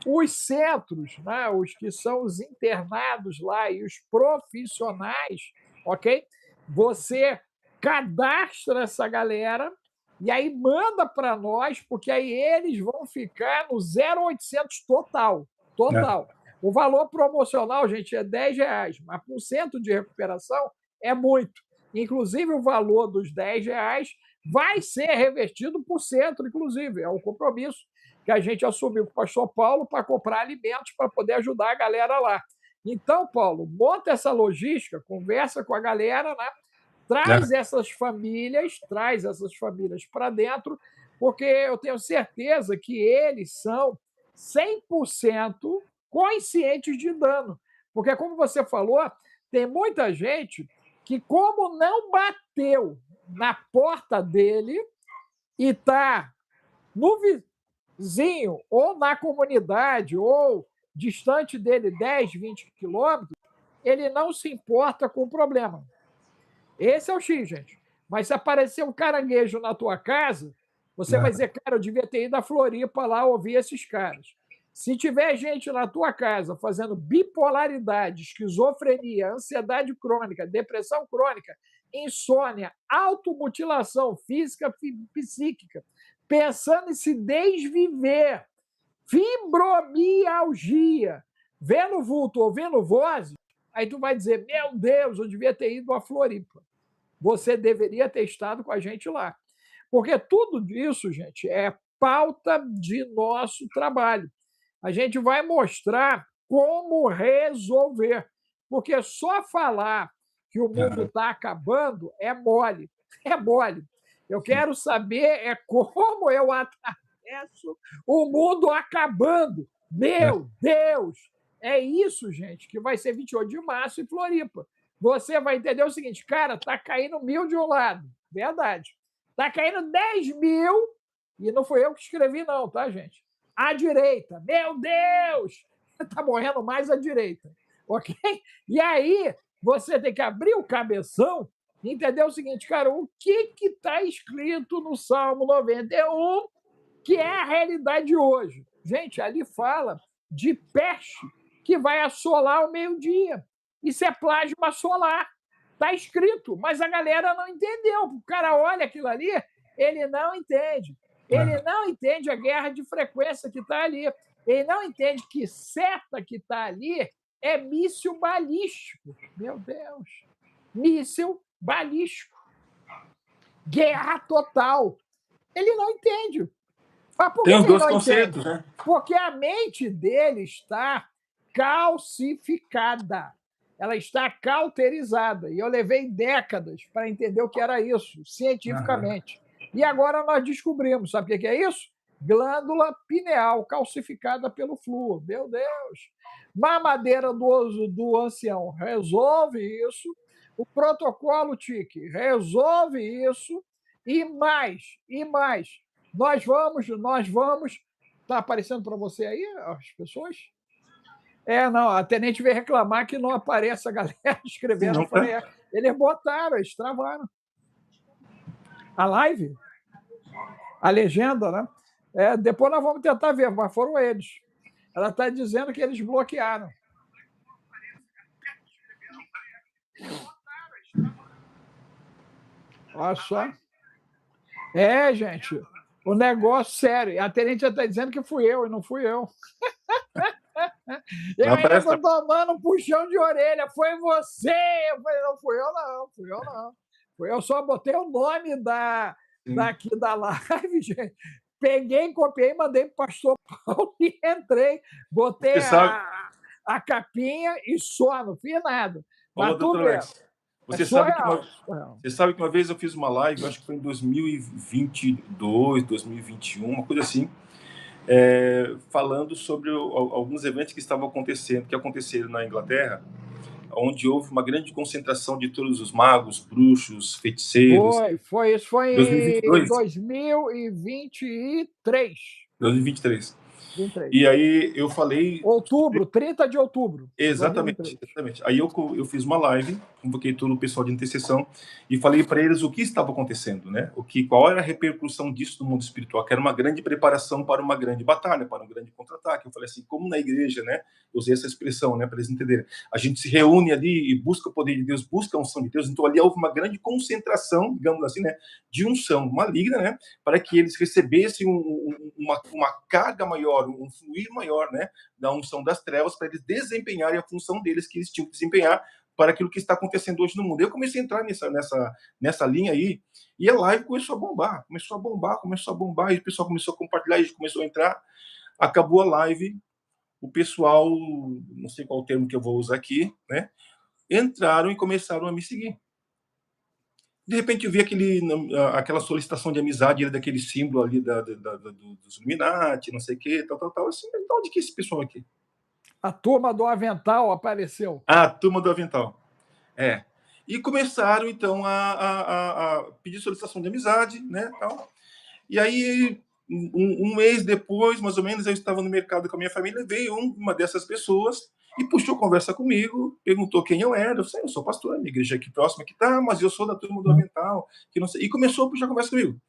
Os centros, né, os que são os internados lá e os profissionais, ok? Você cadastra essa galera e aí manda para nós, porque aí eles vão ficar no 0,800 total. O valor promocional, gente, é R$10, mas por cento de recuperação é muito. Inclusive, o valor dos R$10 vai ser revertido por cento, inclusive. É um compromisso que a gente assumiu com o pastor Paulo para comprar alimentos para poder ajudar a galera lá. Então, Paulo, monta essa logística, conversa com a galera, né? Traz essas famílias para dentro, porque eu tenho certeza que eles são 100% conscientes de dano. Porque, como você falou, tem muita gente que, como não bateu na porta dele e está no vizinho, ou na comunidade, ou distante dele 10, 20 quilômetros, ele não se importa com o problema. Esse é o X, gente. Mas se aparecer um caranguejo na tua casa, você vai dizer, cara, eu devia ter ido a Floripa lá ouvir esses caras. Se tiver gente na tua casa fazendo bipolaridade, esquizofrenia, ansiedade crônica, depressão crônica, insônia, automutilação física, psíquica, pensando em se desviver, fibromialgia, vendo vulto, ouvindo vozes, aí tu vai dizer, meu Deus, eu devia ter ido a Floripa. Você deveria ter estado com a gente lá. Porque tudo isso, gente, é pauta de nosso trabalho. A gente vai mostrar como resolver. Porque só falar que o mundo está acabando é mole. É mole. Eu quero saber como eu atravesso o mundo acabando. Meu Deus! É isso, gente, que vai ser 28 de março em Floripa. Você vai entender o seguinte, cara, tá caindo 1.000 de um lado. Verdade. Tá caindo 10 mil, e não fui eu que escrevi, não, tá, gente? À direita. Meu Deus! Tá morrendo mais à direita. Ok? E aí, você tem que abrir o cabeção e entender o seguinte, cara, o que está escrito no Salmo 91, que é a realidade de hoje. Gente, ali fala de peste que vai assolar ao meio-dia. Isso é plasma solar. Está escrito, mas a galera não entendeu. O cara olha aquilo ali, ele não entende. Ele não entende a guerra de frequência que está ali. Ele não entende que seta que está ali é míssil balístico. Meu Deus! Míssil balístico. Guerra total. Ele não entende. Mas por Tem os que dois ele não conceitos, entende? né? Porque a mente dele está calcificada. Ela está cauterizada. E eu levei décadas para entender o que era isso, cientificamente. E agora nós descobrimos. Sabe o que é isso? Glândula pineal calcificada pelo flúor. Meu Deus! Mamadeira do ancião resolve isso. O protocolo TIC resolve isso. E mais, e mais. Nós vamos. Está aparecendo para você aí as pessoas? Não, a tenente veio reclamar que não aparece a galera escrevendo. Eu falei, eles botaram, eles travaram. A live? A legenda, né? Depois nós vamos tentar ver, mas foram eles. Ela está dizendo que eles bloquearam. Olha só. Gente, o negócio sério. A tenente já está dizendo que fui eu, e não fui eu. Eu ainda estou tomando um puxão de orelha. Foi você! Eu falei, não, fui eu não. Fui eu só botei o nome daqui da live, gente. Peguei, copiei, mandei para o pastor Paulo e entrei. Botei a capinha e só, não fiz nada. Mas tudo bem. Você sabe que uma vez eu fiz uma live, acho que foi em 2022, 2021, uma coisa assim, falando sobre alguns eventos que estavam acontecendo, que aconteceram na Inglaterra, onde houve uma grande concentração de todos os magos, bruxos, feiticeiros. Isso foi em 2023. 2023. 23. E aí eu falei... Outubro, 30 de outubro. Exatamente, exatamente. Aí eu fiz uma live, convoquei todo o pessoal de intercessão e falei para eles o que estava acontecendo, né? Qual era a repercussão disso no mundo espiritual, que era uma grande preparação para uma grande batalha, para um grande contra-ataque. Eu falei assim, como na igreja, né? Eu usei essa expressão, né, para eles entenderem. A gente se reúne ali e busca o poder de Deus, busca a unção de Deus. Então ali houve uma grande concentração, digamos assim, né, de unção maligna, né, para que eles recebessem uma carga maior, um fluir maior, né, da unção das trevas, para eles desempenharem a função deles que eles tinham que desempenhar para aquilo que está acontecendo hoje no mundo. Eu comecei a entrar nessa linha aí, e a live começou a bombar, e o pessoal começou a compartilhar, a gente começou a entrar, acabou a live, o pessoal, não sei qual termo que eu vou usar aqui, né, entraram e começaram a me seguir. De repente eu vi aquela solicitação de amizade, daquele símbolo ali dos Illuminati, não sei o que, tal. Assim, de onde que é esse pessoal aqui? A turma do avental apareceu. A turma do avental. É. E começaram, então, a pedir solicitação de amizade, né, tal. E aí, um mês depois, mais ou menos, eu estava no mercado com a minha família, veio uma dessas pessoas e puxou conversa comigo, perguntou quem eu era. Eu falei, eu sou pastor, minha igreja aqui próxima, que tá, mas eu sou da turma do avental, que não sei. E começou a puxar conversa comigo.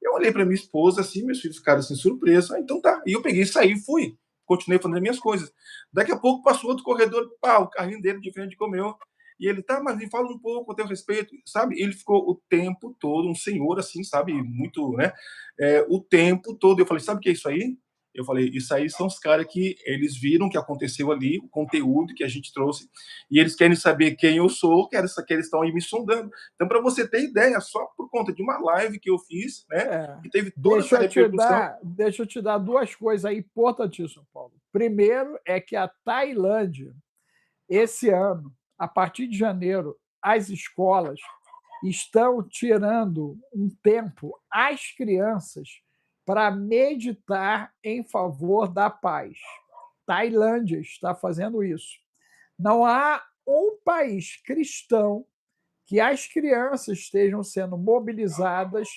Eu olhei para minha esposa, assim, meus filhos ficaram assim, surpresos. Então tá. E eu peguei, saí, fui. Continuei fazendo as minhas coisas. Daqui a pouco passou outro corredor, pá, o carrinho dele de frente comeu. E ele, tá, mas me fala um pouco, eu tenho respeito, sabe? Ele ficou o tempo todo, um senhor assim, sabe? Muito, né? O tempo todo. Eu falei, sabe o que é isso aí? Eu falei, isso aí são os caras que eles viram o que aconteceu ali, o conteúdo que a gente trouxe, e eles querem saber quem eu sou, que eles estão aí me sondando. Então, para você ter ideia, só por conta de uma live que eu fiz, né, que teve toda essa repercussão. Deixa eu te dar duas coisas aí importantíssimas, Paulo. Primeiro é que a Tailândia, esse ano, a partir de janeiro, as escolas estão tirando um tempo às crianças para meditar em favor da paz. Tailândia está fazendo isso. Não há um país cristão que as crianças estejam sendo mobilizadas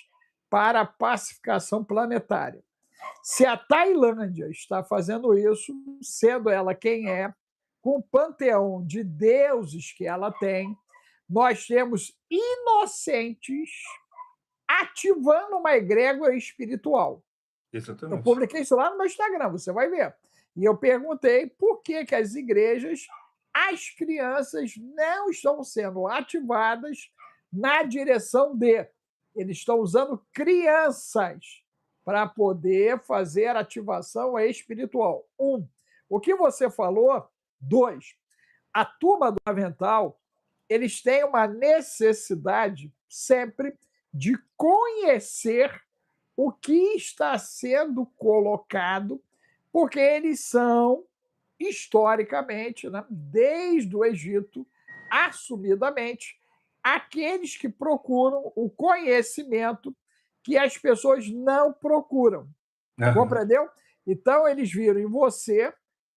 para a pacificação planetária. Se a Tailândia está fazendo isso, sendo ela quem é, com o panteão de deuses que ela tem, nós temos inocentes ativando uma egrégora espiritual. Exatamente. Eu publiquei isso lá no meu Instagram, você vai ver. E eu perguntei por que as igrejas, as crianças não estão sendo ativadas na direção de. Eles estão usando crianças para poder fazer ativação espiritual. O que você falou. 2, a turma do avental, eles têm uma necessidade sempre de conhecer o que está sendo colocado, porque eles são, historicamente, né, desde o Egito, assumidamente, aqueles que procuram o conhecimento que as pessoas não procuram. Compreendeu? Então, eles viram em você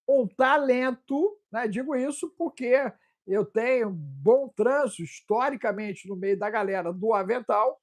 um talento, né? Digo isso porque eu tenho bom trânsito historicamente no meio da galera do avental,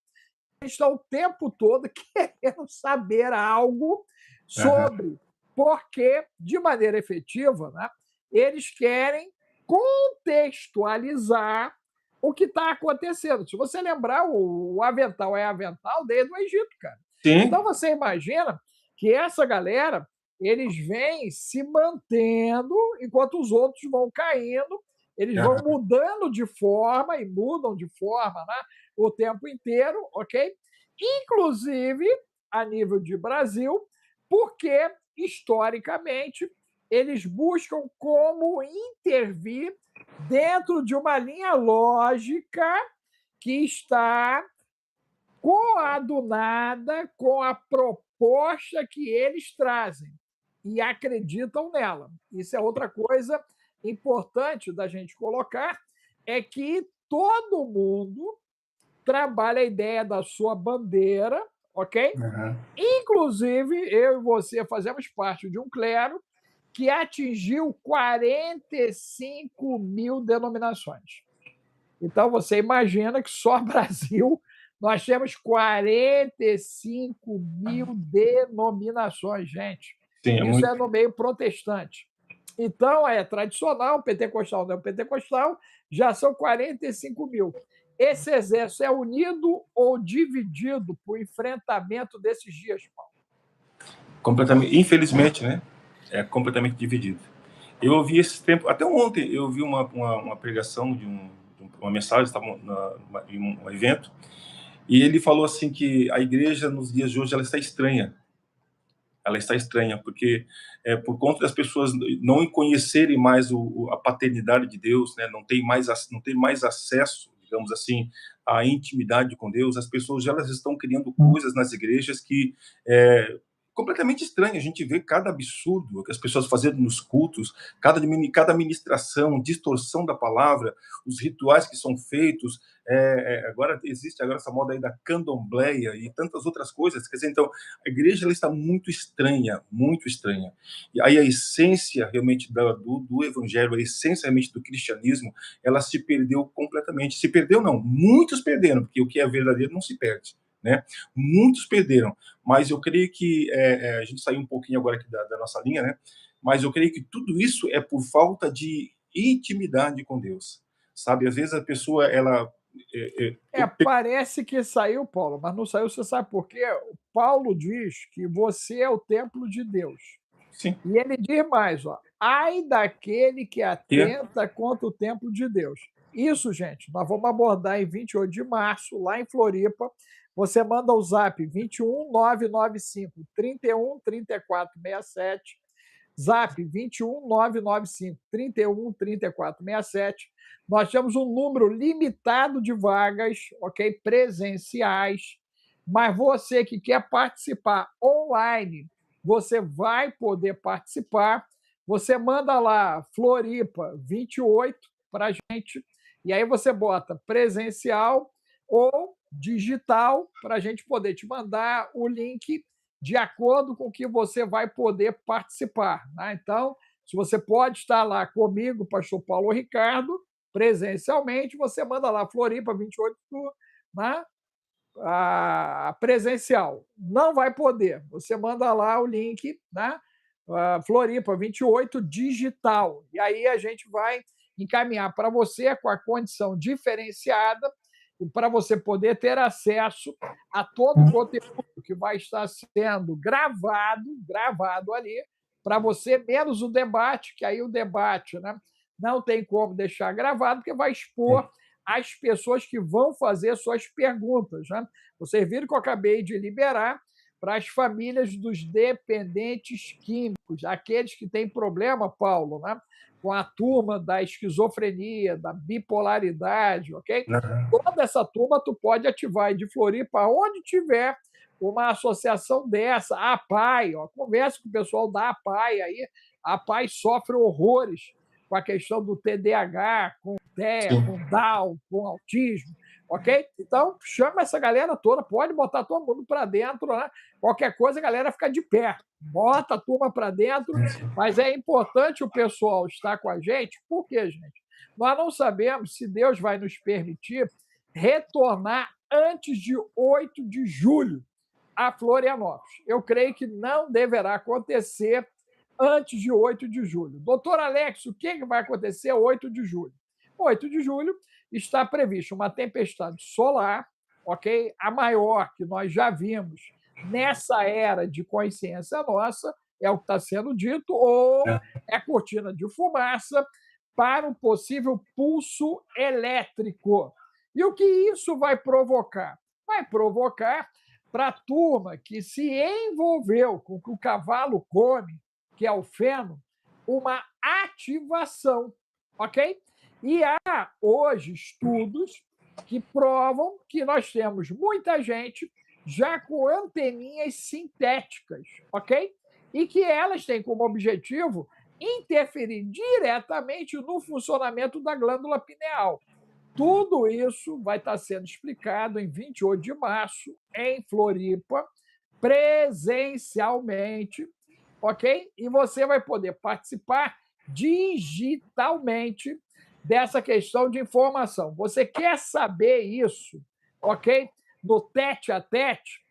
eles estão o tempo todo querendo saber algo sobre, porque, de maneira efetiva, né, eles querem contextualizar o que está acontecendo. Se você lembrar, o avental é avental desde o Egito, cara. Sim. Então você imagina que essa galera, eles vêm se mantendo enquanto os outros vão caindo, eles vão mudando de forma e mudam de forma, né, o tempo inteiro, ok? Inclusive a nível de Brasil, porque historicamente eles buscam como intervir dentro de uma linha lógica que está coadunada com a proposta que eles trazem e acreditam nela. Isso é outra coisa importante da gente colocar, é que todo mundo trabalha a ideia da sua bandeira, ok? Inclusive, eu e você fazemos parte de um clero que atingiu 45 mil denominações. Então, você imagina que só Brasil nós temos 45 mil denominações, gente. Sim, Isso é no meio protestante. Então, é tradicional, pentecostal não é pentecostal, já são 45 mil. Esse exército é unido ou dividido para o enfrentamento desses dias, Paulo? completamente, infelizmente, né? É completamente dividido. Eu ouvi esse tempo, até ontem, eu vi uma pregação uma mensagem, estava em um evento, e ele falou assim que a igreja nos dias de hoje ela está estranha. Ela está estranha porque por conta das pessoas não conhecerem mais a paternidade de Deus, né? Não tem mais acesso, digamos assim, à intimidade com Deus. As pessoas elas estão criando coisas nas igrejas que completamente estranho. A gente vê cada absurdo que as pessoas fazendo nos cultos, cada ministração, distorção da palavra, os rituais que são feitos. Agora existe essa moda aí da candomblé e tantas outras coisas. Quer dizer, então, a igreja ela está muito estranha, muito estranha. E aí a essência realmente do evangelho, a essência realmente do cristianismo, ela se perdeu completamente. Se perdeu, não. Muitos perderam, porque o que é verdadeiro não se perde. Né? Muitos perderam, mas eu creio que a gente saiu um pouquinho agora aqui da nossa linha, né? Mas eu creio que tudo isso é por falta de intimidade com Deus, sabe? Às vezes a pessoa ela parece que saiu, Paulo, mas não saiu. Você sabe por quê? O Paulo diz que você é o templo de Deus. Sim. E ele diz mais, ó, ai daquele que atenta contra o templo de Deus. Isso, gente, nós vamos abordar em 28 de março, lá em Floripa. Você manda o zap 21 995 31 34 67, zap 21 995 31 34 67. Nós temos um número limitado de vagas, ok? Presenciais, mas você que quer participar online, você vai poder participar. Você manda lá Floripa 28 para a gente, e aí você bota presencial ou digital para a gente poder te mandar o link de acordo com o que você vai poder participar. Né? Então, se você pode estar lá comigo, pastor Paulo Ricardo, presencialmente, você manda lá Floripa 28, né? Presencial. Não vai poder. Você manda lá o link, né? Floripa 28 digital. E aí a gente vai encaminhar para você com a condição diferenciada para você poder ter acesso a todo o conteúdo que vai estar sendo gravado ali, para você, menos o debate, que aí o debate, né, não tem como deixar gravado, porque vai expor as pessoas que vão fazer suas perguntas. Né? Vocês viram que eu acabei de liberar para as famílias dos dependentes químicos, aqueles que têm problema, Paulo, né? Com a turma da esquizofrenia, da bipolaridade, ok? Toda essa turma tu pode ativar aí de Floripa, onde tiver uma associação dessa, a APAI, ó, conversa com o pessoal da APAI aí, a APAI sofre horrores com a questão do TDAH, com TEA, com Down, com autismo, ok? Então, chama essa galera toda, pode botar todo mundo para dentro, né? Qualquer coisa, a galera fica de pé, bota a turma para dentro, mas é importante o pessoal estar com a gente, por quê, gente? Nós não sabemos se Deus vai nos permitir retornar antes de 8 de julho a Florianópolis. Eu creio que não deverá acontecer antes de 8 de julho. Doutor Alex, o que vai acontecer 8 de julho? 8 de julho está prevista uma tempestade solar, ok? A maior que nós já vimos nessa era de consciência nossa, é o que está sendo dito, ou é cortina de fumaça para um possível pulso elétrico. E o que isso vai provocar? Vai provocar para a turma que se envolveu com o que o cavalo come, que é o feno, uma ativação, ok? E há hoje estudos que provam que nós temos muita gente já com anteninhas sintéticas, ok? E que elas têm como objetivo interferir diretamente no funcionamento da glândula pineal. Tudo isso vai estar sendo explicado em 28 de março, em Floripa, presencialmente, ok? E você vai poder participar digitalmente dessa questão de informação. Você quer saber isso, ok? No tete a tete?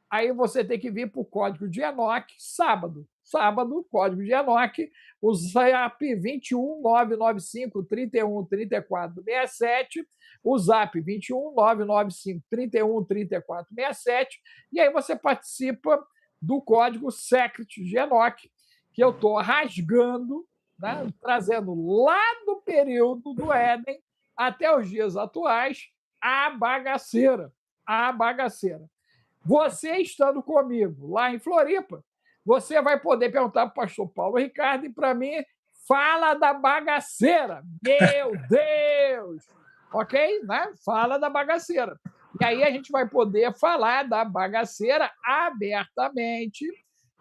aí você tem que vir para o código de Enoch sábado. Sábado, código de Enoch, o zap 21 995 31 34 67, o zap 21 995 31 34 67, e aí você participa do código Secret de Enoch, que eu estou rasgando, né, trazendo lá do período do Éden até os dias atuais a bagaceira. A bagaceira. Você estando comigo lá em Floripa, você vai poder perguntar para o pastor Paulo Ricardo e para mim, fala da bagaceira. Meu Deus! Ok? Né? Fala da bagaceira. E aí a gente vai poder falar da bagaceira abertamente.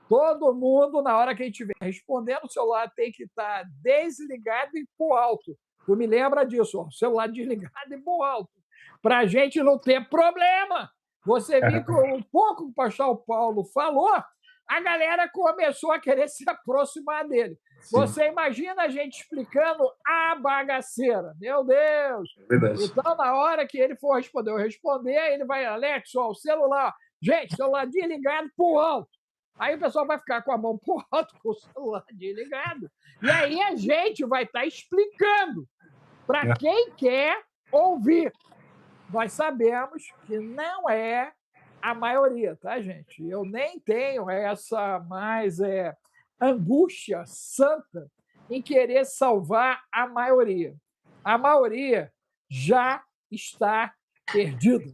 Todo mundo, na hora que a gente estiver respondendo, o celular tem que estar desligado e por alto. Tu me lembra disso, ó, celular desligado e por alto, para a gente não ter problema. Você viu que um pouco que o pastor Paulo falou, a galera começou a querer se aproximar dele. Sim. Você imagina a gente explicando a bagaceira. Meu Deus! Verdade. Então, na hora que ele for responder, eu responder, ele vai, Alex, ó, o celular. Gente, celular desligado por alto. Aí o pessoal vai ficar com a mão por alto, com o celular desligado. E aí a gente vai estar explicando para quem quer ouvir. Nós sabemos que não é a maioria, tá, gente? Eu nem tenho essa mais angústia santa em querer salvar a maioria. A maioria já está perdida.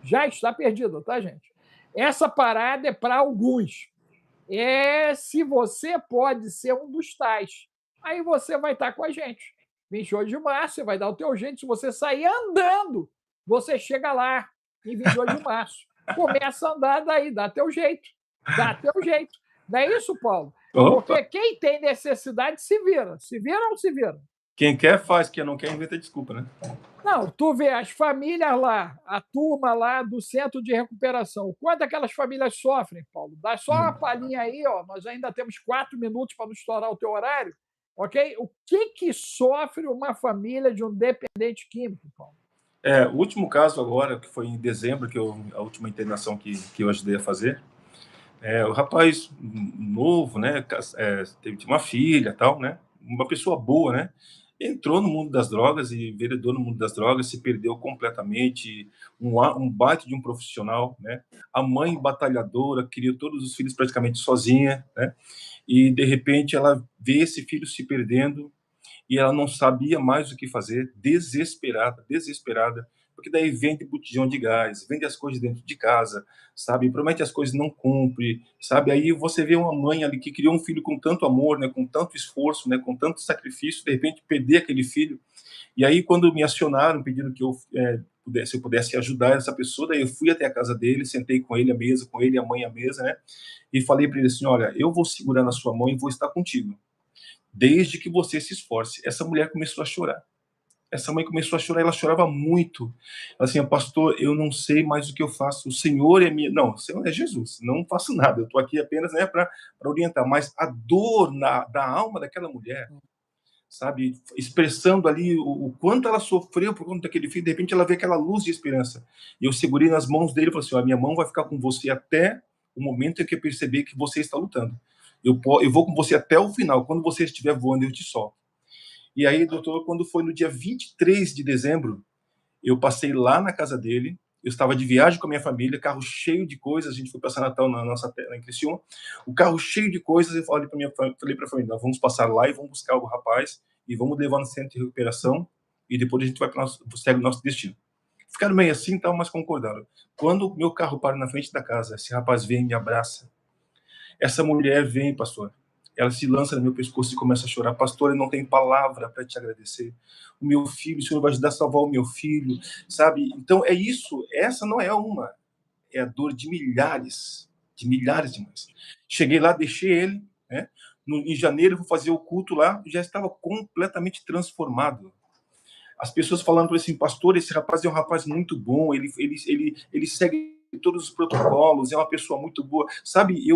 Já está perdida, tá, gente? Essa parada é para alguns. Se você pode ser um dos tais, aí você vai estar com a gente. 28 de março, você vai dar o teu jeito. Se você sair andando, você chega lá em 28 de março. Começa a andar daí, dá teu jeito. Dá teu jeito. Não é isso, Paulo? Porque quem tem necessidade se vira. Se vira ou não se vira? Quem quer faz, quem não quer inventa desculpa, né? Não, tu vê as famílias lá, a turma lá do centro de recuperação. O quanto aquelas famílias sofrem, Paulo? Dá só uma palhinha aí, ó. Nós ainda temos 4 minutos para não estourar o teu horário, ok? O que sofre uma família de um dependente químico, Paulo? O último caso agora, que foi em dezembro, a última internação que eu ajudei a fazer, o rapaz novo, né, teve uma filha, tal, né, uma pessoa boa, né, entrou no mundo das drogas e enveredou no mundo das drogas, se perdeu completamente, um baita de um profissional, né, a mãe batalhadora, criou todos os filhos praticamente sozinha, né, e de repente ela vê esse filho se perdendo, e ela não sabia mais o que fazer, desesperada, porque daí vende botijão de gás, vende as coisas dentro de casa, sabe? Promete as coisas, não cumpre, sabe? Aí você vê uma mãe ali que criou um filho com tanto amor, né, com tanto esforço, né, com tanto sacrifício, de repente perder aquele filho. E aí quando me acionaram pedindo que eu pudesse ajudar essa pessoa, daí eu fui até a casa dele, sentei com ele à mesa, com ele e a mãe à mesa, né? E falei para ele assim, olha, eu vou segurar na sua mão e vou estar contigo, desde que você se esforce. Essa mulher começou a chorar. Essa mãe começou a chorar, ela chorava muito. Ela assim, pastor, eu não sei mais o que eu faço, o Senhor é minha... Não, o Senhor é Jesus, não faço nada, eu estou aqui apenas, né, para orientar. Mas a dor da alma daquela mulher, sabe, expressando ali o quanto ela sofreu por conta daquele filho, de repente ela vê aquela luz de esperança. E eu segurei nas mãos dele e falei assim, a minha mão vai ficar com você até o momento em que eu perceber que você está lutando. Eu vou com você até o final. Quando você estiver voando, eu te solto. E aí, doutor, quando foi no dia 23 de dezembro, eu passei lá na casa dele. Eu estava de viagem com a minha família, carro cheio de coisas. A gente foi passar Natal na nossa terra, em Criciúma. O carro cheio de coisas. Eu falei para a família, nós vamos passar lá e vamos buscar o rapaz e vamos levar no centro de recuperação e depois a gente vai para segue o nosso destino. Ficaram meio assim, tal, mas concordaram. Quando o meu carro para na frente da casa, esse rapaz vem e me abraça. Essa mulher vem, pastor, ela se lança no meu pescoço e começa a chorar. Pastor, eu não tenho palavra para te agradecer. O meu filho, o Senhor vai ajudar a salvar o meu filho, sabe? Então, é isso. Essa não é uma. É a dor de milhares de mães. Cheguei lá, deixei ele, né? Em janeiro, eu vou fazer o culto lá, já estava completamente transformado. As pessoas falando assim, pastor, esse rapaz é um rapaz muito bom, ele segue todos os protocolos, é uma pessoa muito boa, sabe?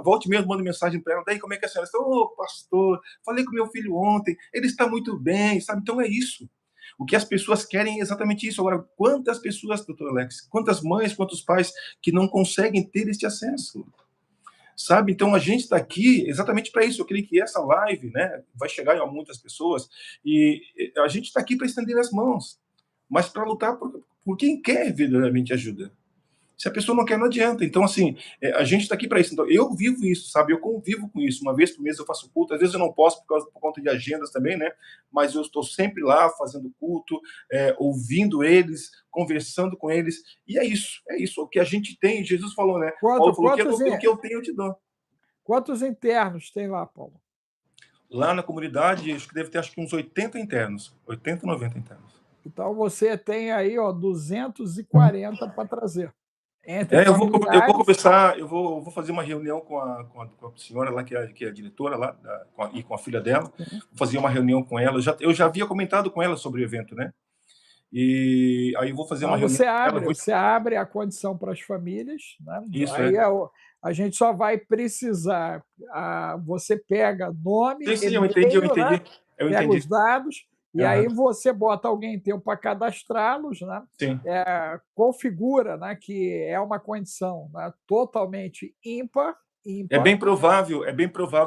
Volte mesmo, mando mensagem para ela, daí como é que a senhora está? Pastor, falei com meu filho ontem, ele está muito bem, sabe? Então é isso. O que as pessoas querem é exatamente isso. Agora, quantas pessoas, doutor Alex, quantas mães, quantos pais que não conseguem ter este acesso? Sabe? Então a gente está aqui exatamente para isso. Eu creio que essa live, né, vai chegar a muitas pessoas e a gente está aqui para estender as mãos, mas para lutar por quem quer verdadeiramente ajuda. Se a pessoa não quer, não adianta. Então, assim, a gente está aqui para isso. Então, eu vivo isso, sabe? Eu convivo com isso. Uma vez por mês eu faço culto. Às vezes eu não posso por conta de agendas também, né? Mas eu estou sempre lá fazendo culto, ouvindo eles, conversando com eles. E é isso, é isso. O que a gente tem, Jesus falou, né? Paulo falou que o que eu tenho, eu te dou. Quantos internos tem lá, Paulo? Lá na comunidade, acho que deve ter uns 80 internos. 80, 90 internos. Então, você tem aí 240 para trazer. Eu vou conversar, eu vou fazer uma reunião com a senhora lá, que é a diretora lá, e com a filha dela. Vou fazer uma reunião com ela. Eu já havia comentado com ela sobre o evento, né? E aí eu vou fazer uma reunião com ela. Você abre a condição para as famílias, né? Isso, aí a gente só vai precisar. Você pega nome, sim, eu entendi. Né? Pega os dados. E aí você bota alguém teu para cadastrá-los, né? Sim. Configura, né, que é uma condição, né, totalmente ímpar. É bem provável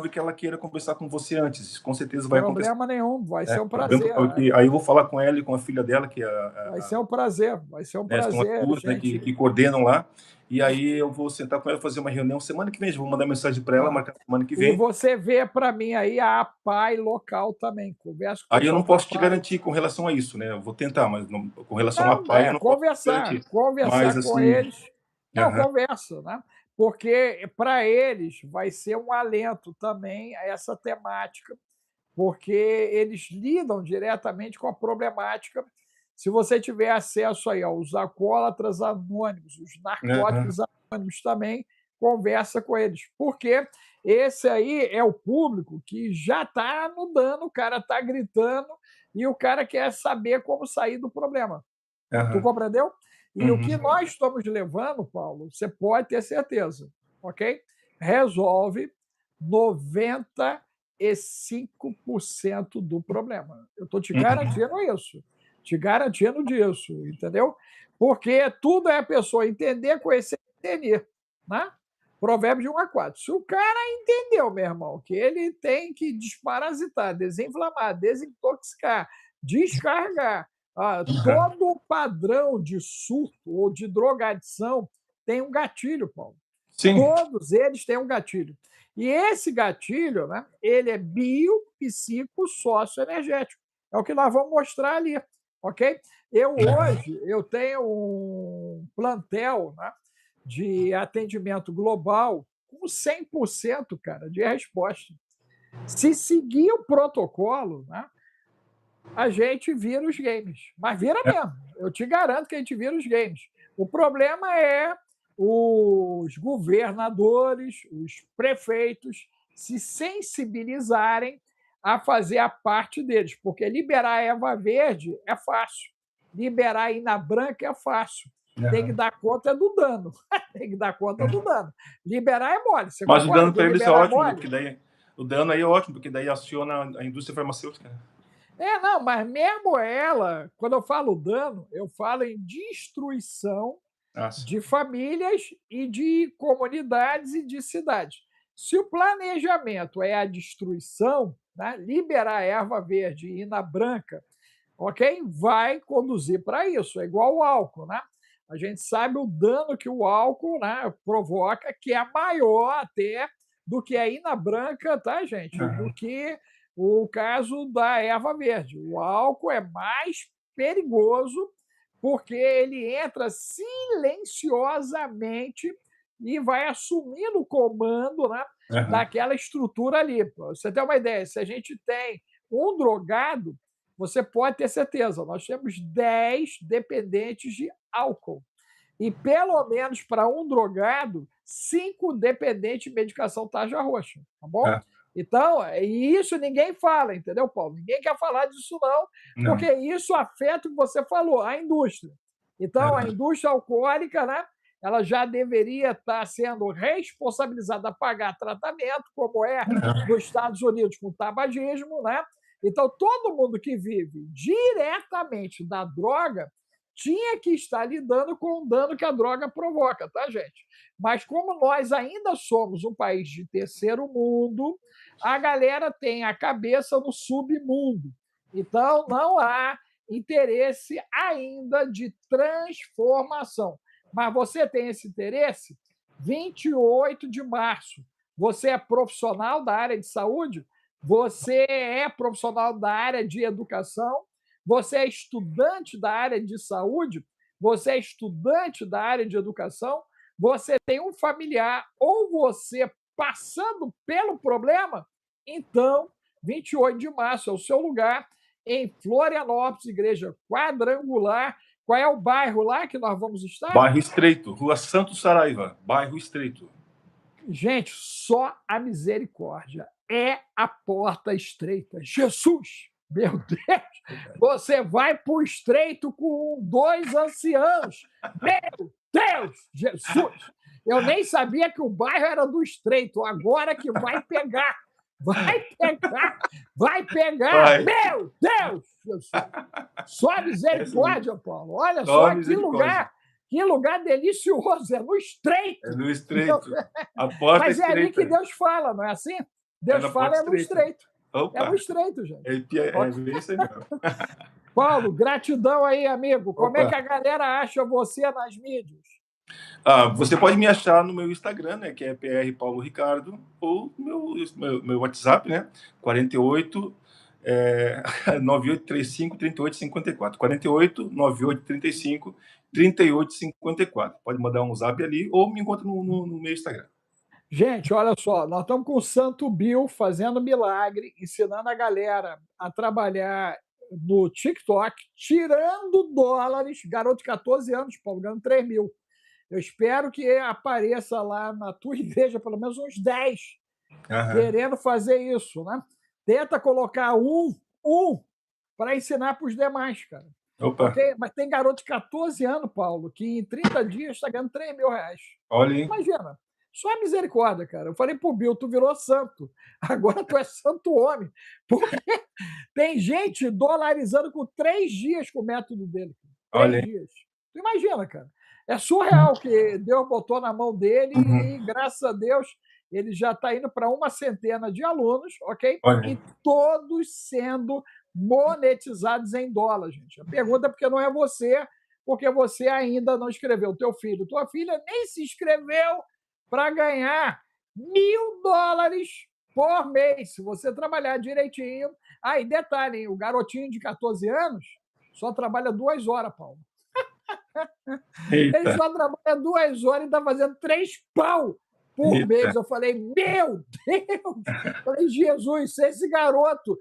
que ela queira conversar com você antes. Com certeza vai acontecer. Problema nenhum, vai ser um prazer. Aí eu vou falar com ela e com a filha dela, que vai ser um prazer, São as duas, né, que coordenam lá. E aí eu vou sentar com ela, fazer uma reunião semana que vem. Vou mandar mensagem para ela, marcar semana que vem. E você vê para mim aí a APAI local também. Conversa com aí eu não posso te garantir com relação a isso, né? Eu vou tentar, mas com relação à APAI eu não posso te garantir. Conversar com assim, eles. Não, conversa, né? Porque para eles vai ser um alento também a essa temática, porque eles lidam diretamente com a problemática. Se você tiver acesso aí aos alcoólatras anônimos, os narcóticos anônimos também, conversa com eles. Porque esse aí é o público que já está no dano, o cara está gritando e o cara quer saber como sair do problema. Tu compreendeu? E o que nós estamos levando, Paulo, você pode ter certeza, ok? Resolve 95% do problema. Eu estou te garantindo isso. Te garantindo disso, entendeu? Porque tudo é a pessoa entender, conhecer e entender, né? Provérbios de 1 a 4. Se o cara entendeu, meu irmão, que ele tem que desparasitar, desinflamar, desintoxicar, descarregar, todo padrão de surto ou de drogadição tem um gatilho, Paulo. Sim. Todos eles têm um gatilho. E esse gatilho, né, ele é biopsicossocioenergético. É o que nós vamos mostrar ali, ok? Hoje, eu tenho um plantel, né, de atendimento global com 100%, cara, de resposta. Se seguir o protocolo, né, a gente vira os games. Mas vira mesmo. Eu te garanto que a gente vira os games. O problema é os governadores, os prefeitos se sensibilizarem a fazer a parte deles, porque liberar a erva verde é fácil, liberar a ina branca é fácil. Tem que dar conta do dano. Tem que dar conta do dano. Liberar é mole. Você Mas o dano para eles é ótimo, porque daí o dano aí é ótimo, porque daí aciona a indústria farmacêutica. Não, mas mesmo ela, quando eu falo dano, eu falo em destruição de famílias e de comunidades e de cidades. Se o planejamento é a destruição, né, liberar erva verde e ina branca, ok? Vai conduzir para isso. É igual o álcool, né? A gente sabe o dano que o álcool, né, provoca, que é maior até do que a ina branca, tá, gente? Do que o caso da erva verde. O álcool é mais perigoso porque ele entra silenciosamente e vai assumindo o comando, né, daquela estrutura ali. Pra você ter uma ideia, se a gente tem um drogado, você pode ter certeza, nós temos 10 dependentes de álcool. E, pelo menos para um drogado, 5 dependentes de medicação tarja roxa, tá bom? Então, isso ninguém fala, entendeu, Paulo? Ninguém quer falar disso, não, porque isso afeta o que você falou, a indústria. Então, a indústria alcoólica, né, ela já deveria estar sendo responsabilizada a pagar tratamento, como é nos Estados Unidos com o tabagismo, né? Então, todo mundo que vive diretamente da droga tinha que estar lidando com o dano que a droga provoca, tá, gente? Mas como nós ainda somos um país de terceiro mundo, a galera tem a cabeça no submundo. Então, não há interesse ainda de transformação. Mas você tem esse interesse? 28 de março. Você é profissional da área de saúde? Você é profissional da área de educação? Você é estudante da área de saúde? Você é estudante da área de educação? Você tem um familiar ou você passando pelo problema? Então, 28 de março é o seu lugar, em Florianópolis, Igreja Quadrangular. Qual é o bairro lá que nós vamos estar? Bairro Estreito, Rua Santo Saraiva, Bairro Estreito. Gente, só a misericórdia é a porta estreita. Jesus, meu Deus, você vai para o estreito com 2 anciãos. Meu Deus, Jesus. Eu nem sabia que o bairro era do estreito. Agora que vai pegar. Vai pegar, vai pegar. Vai. Meu Deus, Jesus. Só a misericórdia, Paulo. Olha Só só que lugar delicioso. É no estreito. É no estreito. A porta Mas estreita. é ali que Deus fala, não é assim? Deus fala no estreito. Opa. É no estreito, gente. É isso aí mesmo. Paulo, gratidão aí, amigo. Como Opa. é que a galera acha você nas mídias? Você pode me achar no meu Instagram, né, que é PR Paulo Ricardo, ou meu WhatsApp, né, 48 9835 3854. 48 9835 3854. Pode mandar um zap ali ou me encontra no meu Instagram. Gente, olha só, nós estamos com o Santo Bill fazendo milagre, ensinando a galera a trabalhar no TikTok, tirando dólares, garoto de 14 anos, Paulo, ganhando 3 mil. Eu espero que apareça lá na tua igreja pelo menos uns 10 querendo fazer isso, né? Tenta colocar um para ensinar para os demais, cara. Opa. Okay? Mas tem garoto de 14 anos, Paulo, que em 30 dias está ganhando 3 mil reais. Olha aí. Imagina. Só a misericórdia, cara. Eu falei pro Bill, tu virou santo. Agora tu é santo homem. Porque tem gente dolarizando com 3 dias com o método dele. 3 dias. Tu imagina, cara. É surreal que Deus botou na mão dele e, graças a Deus, ele já está indo para 100 de alunos, ok? E todos sendo monetizados em dólar, gente. A pergunta é porque não é você, porque você ainda não inscreveu. Teu filho, tua filha nem se inscreveu para ganhar $1.000 por mês, se você trabalhar direitinho. E detalhe, hein? O garotinho de 14 anos só trabalha 2 horas, Paulo. Eita. Ele só trabalha 2 horas e está fazendo 3 pau por mês. Eu falei, meu Deus! Eu falei, Jesus, se esse garoto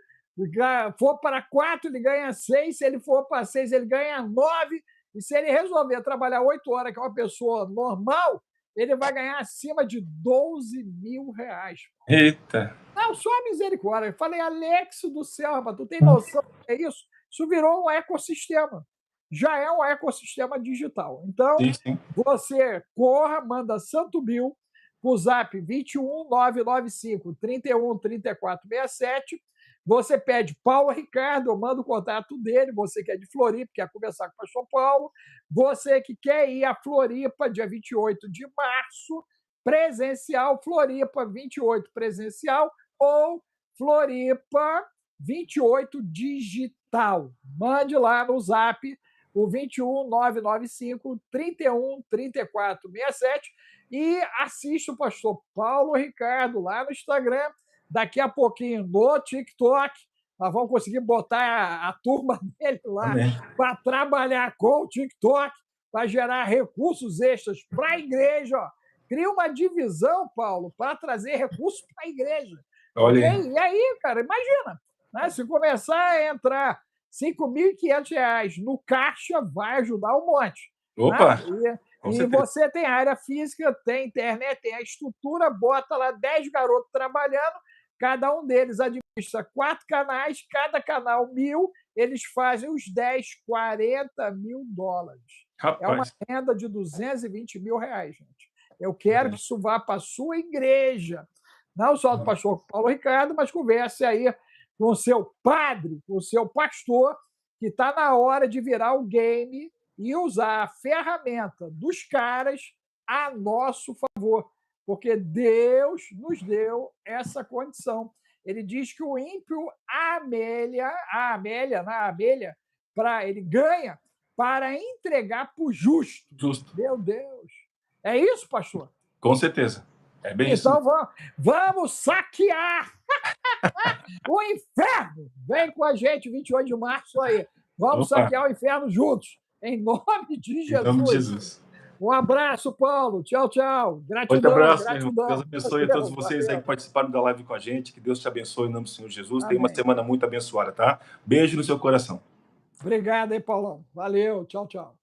for para 4, ele ganha 6, se ele for para 6, ele ganha 9, e se ele resolver trabalhar 8 horas, que é uma pessoa normal, ele vai ganhar acima de 12 mil reais. Eita! Não, só a misericórdia. Eu falei, Alex do céu, rapaz, tu tem noção do que é isso? Isso virou um ecossistema. Já é um ecossistema digital. Então, sim. Você corra, manda Santo Bill para o zap 21995 31 34 67. Você pede Paulo Ricardo, eu mando o contato dele. Você que é de Floripa, quer conversar com o pastor Paulo. Você que quer ir a Floripa, dia 28 de março, presencial, Floripa 28 presencial ou Floripa 28 digital. Mande lá no zap o 21995 31 34 67 e assista o pastor Paulo Ricardo lá no Instagram. Daqui a pouquinho no TikTok, nós vamos conseguir botar a turma dele lá para trabalhar com o TikTok, para gerar recursos extras para a igreja. Ó. Cria uma divisão, Paulo, para trazer recursos para a igreja. Olha. Okay? E aí, cara, imagina, né? Se começar a entrar R$5.500 no caixa, vai ajudar um monte. Opa! Né? E você tem a área física, tem internet, tem a estrutura, bota lá 10 garotos trabalhando, cada um deles administra 4 canais, cada canal 1.000, eles fazem os 10, $40 mil. Rapaz. É uma renda de R$220 mil, gente. Eu quero que isso vá para a sua igreja. Não só do pastor Paulo Ricardo, mas converse aí com o seu padre, com o seu pastor, que está na hora de virar o game e usar a ferramenta dos caras a nosso favor, porque Deus nos deu essa condição. Ele diz que o ímpio a abelha, ele ganha para entregar para o justo. Justo. Meu Deus. É isso, pastor? Com certeza. É bem isso. Então vamos saquear o inferno. Vem com a gente, 28 de março aí. Vamos saquear o inferno juntos. Em nome de Jesus. Em nome de Jesus. Um abraço, Paulo. Tchau, tchau. Gratidão. Muito abraço, gratidão. Deus abençoe a todos vocês aí que participaram da live com a gente. Que Deus te abençoe em nome do Senhor Jesus. Amém. Tenha uma semana muito abençoada, tá? Beijo no seu coração. Obrigado, hein, Paulão. Valeu. Tchau, tchau.